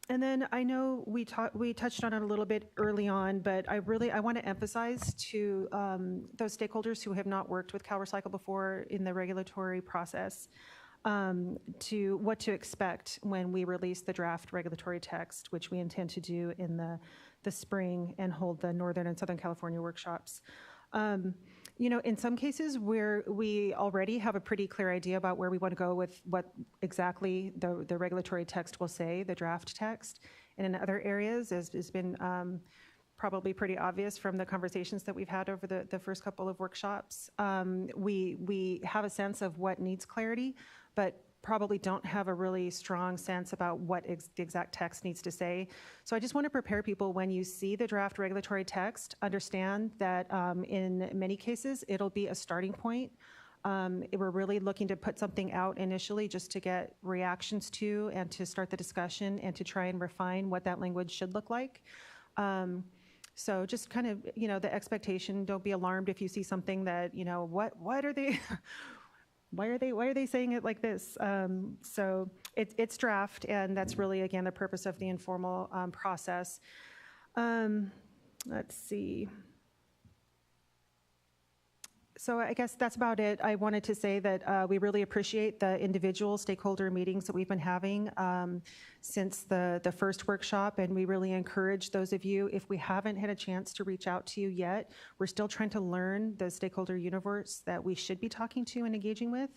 And then I know we touched on it a little bit early on, but I want to emphasize to those stakeholders who have not worked with CalRecycle before in the regulatory process, to what to expect when we release the draft regulatory text, which we intend to do in the spring and hold the Northern and Southern California workshops. You know, in some cases where we already have a pretty clear idea about where we want to go with what exactly the regulatory text will say, the draft text, and in other areas, as has been probably pretty obvious from the conversations that we've had over the first couple of workshops, we have a sense of what needs clarity, but probably don't have a really strong sense about what the exact text needs to say. So I just want to prepare people when you see the draft regulatory text, understand that in many cases, it'll be a starting point. We're really looking to put something out initially just to get reactions to and to start the discussion and to try and refine what that language should look like. So just kind of, the expectation, don't be alarmed if you see something that, what are they, why are they saying it like this? So it's draft, and that's really, again, the purpose of the informal process. Let's see. So I guess that's about it. I wanted to say that we really appreciate the individual stakeholder meetings that we've been having since the first workshop, and we really encourage those of you, if we haven't had a chance to reach out to you yet, we're still trying to learn the stakeholder universe that we should be talking to and engaging with.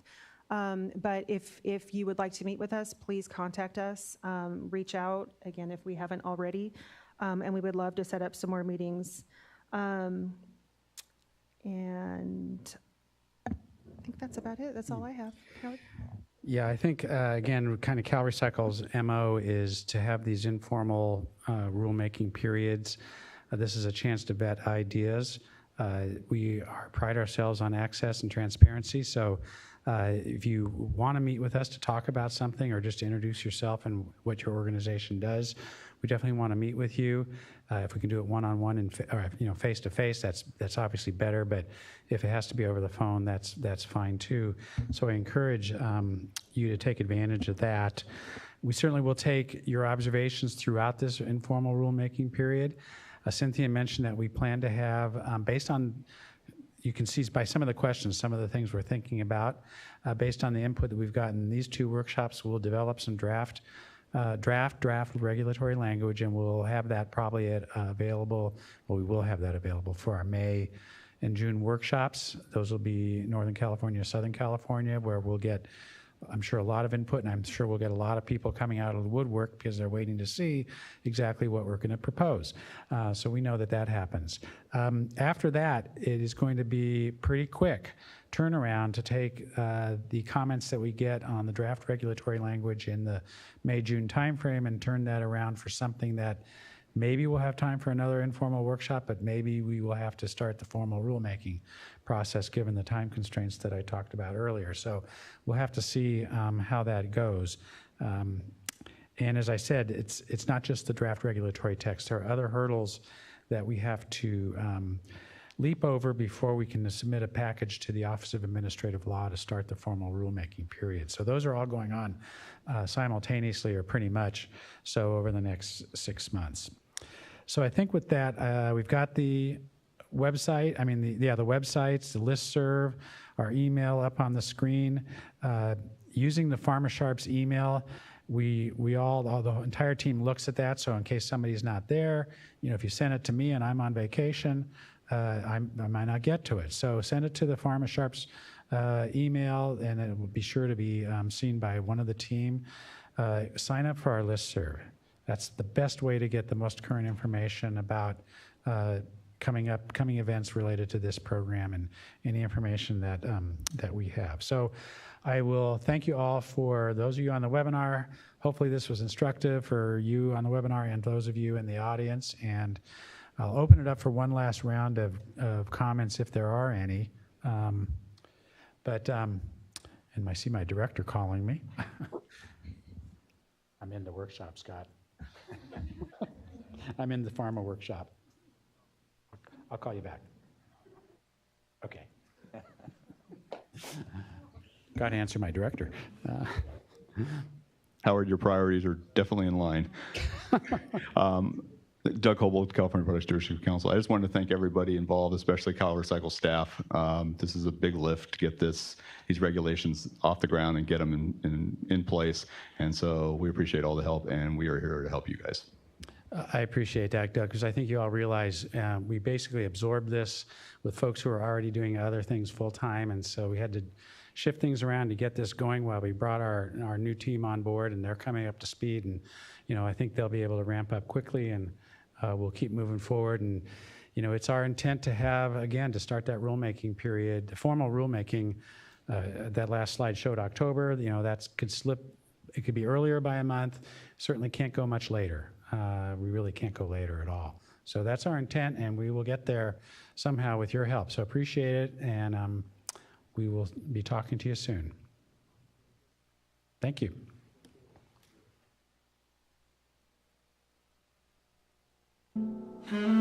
But if you would like to meet with us, please contact us, reach out, again, if we haven't already, and we would love to set up some more meetings. And I think that's about it. That's all I have. Kelly? Yeah, I think, again, kind of CalRecycle's MO is to have these informal rulemaking periods. This is a chance to vet ideas. We pride ourselves on access and transparency, so if you want to meet with us to talk about something or just to introduce yourself and what your organization does, we definitely want to meet with you. If we can do it one-on-one and face-to-face, that's obviously better. But if it has to be over the phone, that's fine too. So I encourage you to take advantage of that. We certainly will take your observations throughout this informal rulemaking period. Cynthia mentioned that we plan to have, based on, you can see by some of the questions, some of the things we're thinking about, based on the input that we've gotten in these two workshops, we'll develop some draft regulatory language, and we'll have that probably available. Well, we will have that available for our May and June workshops. Those will be Northern California, Southern California, where we'll get, I'm sure, a lot of input, and I'm sure we'll get a lot of people coming out of the woodwork because they're waiting to see exactly what we're going to propose. So we know that happens. After that, it is going to be pretty quick turnaround to take the comments that we get on the draft regulatory language in the May-June timeframe and turn that around for something that maybe we'll have time for another informal workshop, but maybe we will have to start the formal rulemaking process given the time constraints that I talked about earlier. So we'll have to see how that goes. And as I said, it's not just the draft regulatory text. There are other hurdles that we have to leap over before we can submit a package to the Office of Administrative Law to start the formal rulemaking period. So those are all going on simultaneously, or pretty much so, over the next 6 months. So I think with that, we've got the website, the websites, the listserv, our email up on the screen. Using the PharmaSharps email, the entire team looks at that, so in case somebody's not there, if you send it to me and I'm on vacation, I might not get to it. So send it to the PharmaSharps email, and it will be sure to be seen by one of the team. Sign up for our listserv. That's the best way to get the most current information about coming events related to this program and any information that we have. So I will thank you all. For those of you on the webinar, hopefully this was instructive for you on the webinar and those of you in the audience. And I'll open it up for one last round of comments if there are any. And I see my director calling me. I'm in the workshop, Scott. I'm in the pharma workshop. I'll call you back. Okay. Got to answer my director. Howard, your priorities are definitely in line. Doug Hobolt, California Product Stewardship Council. I just wanted to thank everybody involved, especially CalRecycle staff. This is a big lift to get these regulations off the ground and get them in place. And so we appreciate all the help, and we are here to help you guys. I appreciate that, Doug, because I think you all realize we basically absorbed this with folks who are already doing other things full time, and so we had to shift things around to get this going while we brought our new team on board, and they're coming up to speed, and I think they'll be able to ramp up quickly, and we'll keep moving forward. And it's our intent to have, again, to start that rulemaking period, the formal rulemaking. That last slide showed October. That could slip. It could be earlier by a month. Certainly can't go much later. We really can't go later at all. So that's our intent, and we will get there somehow with your help. So appreciate it, and we will be talking to you soon. Thank you. Mm-hmm.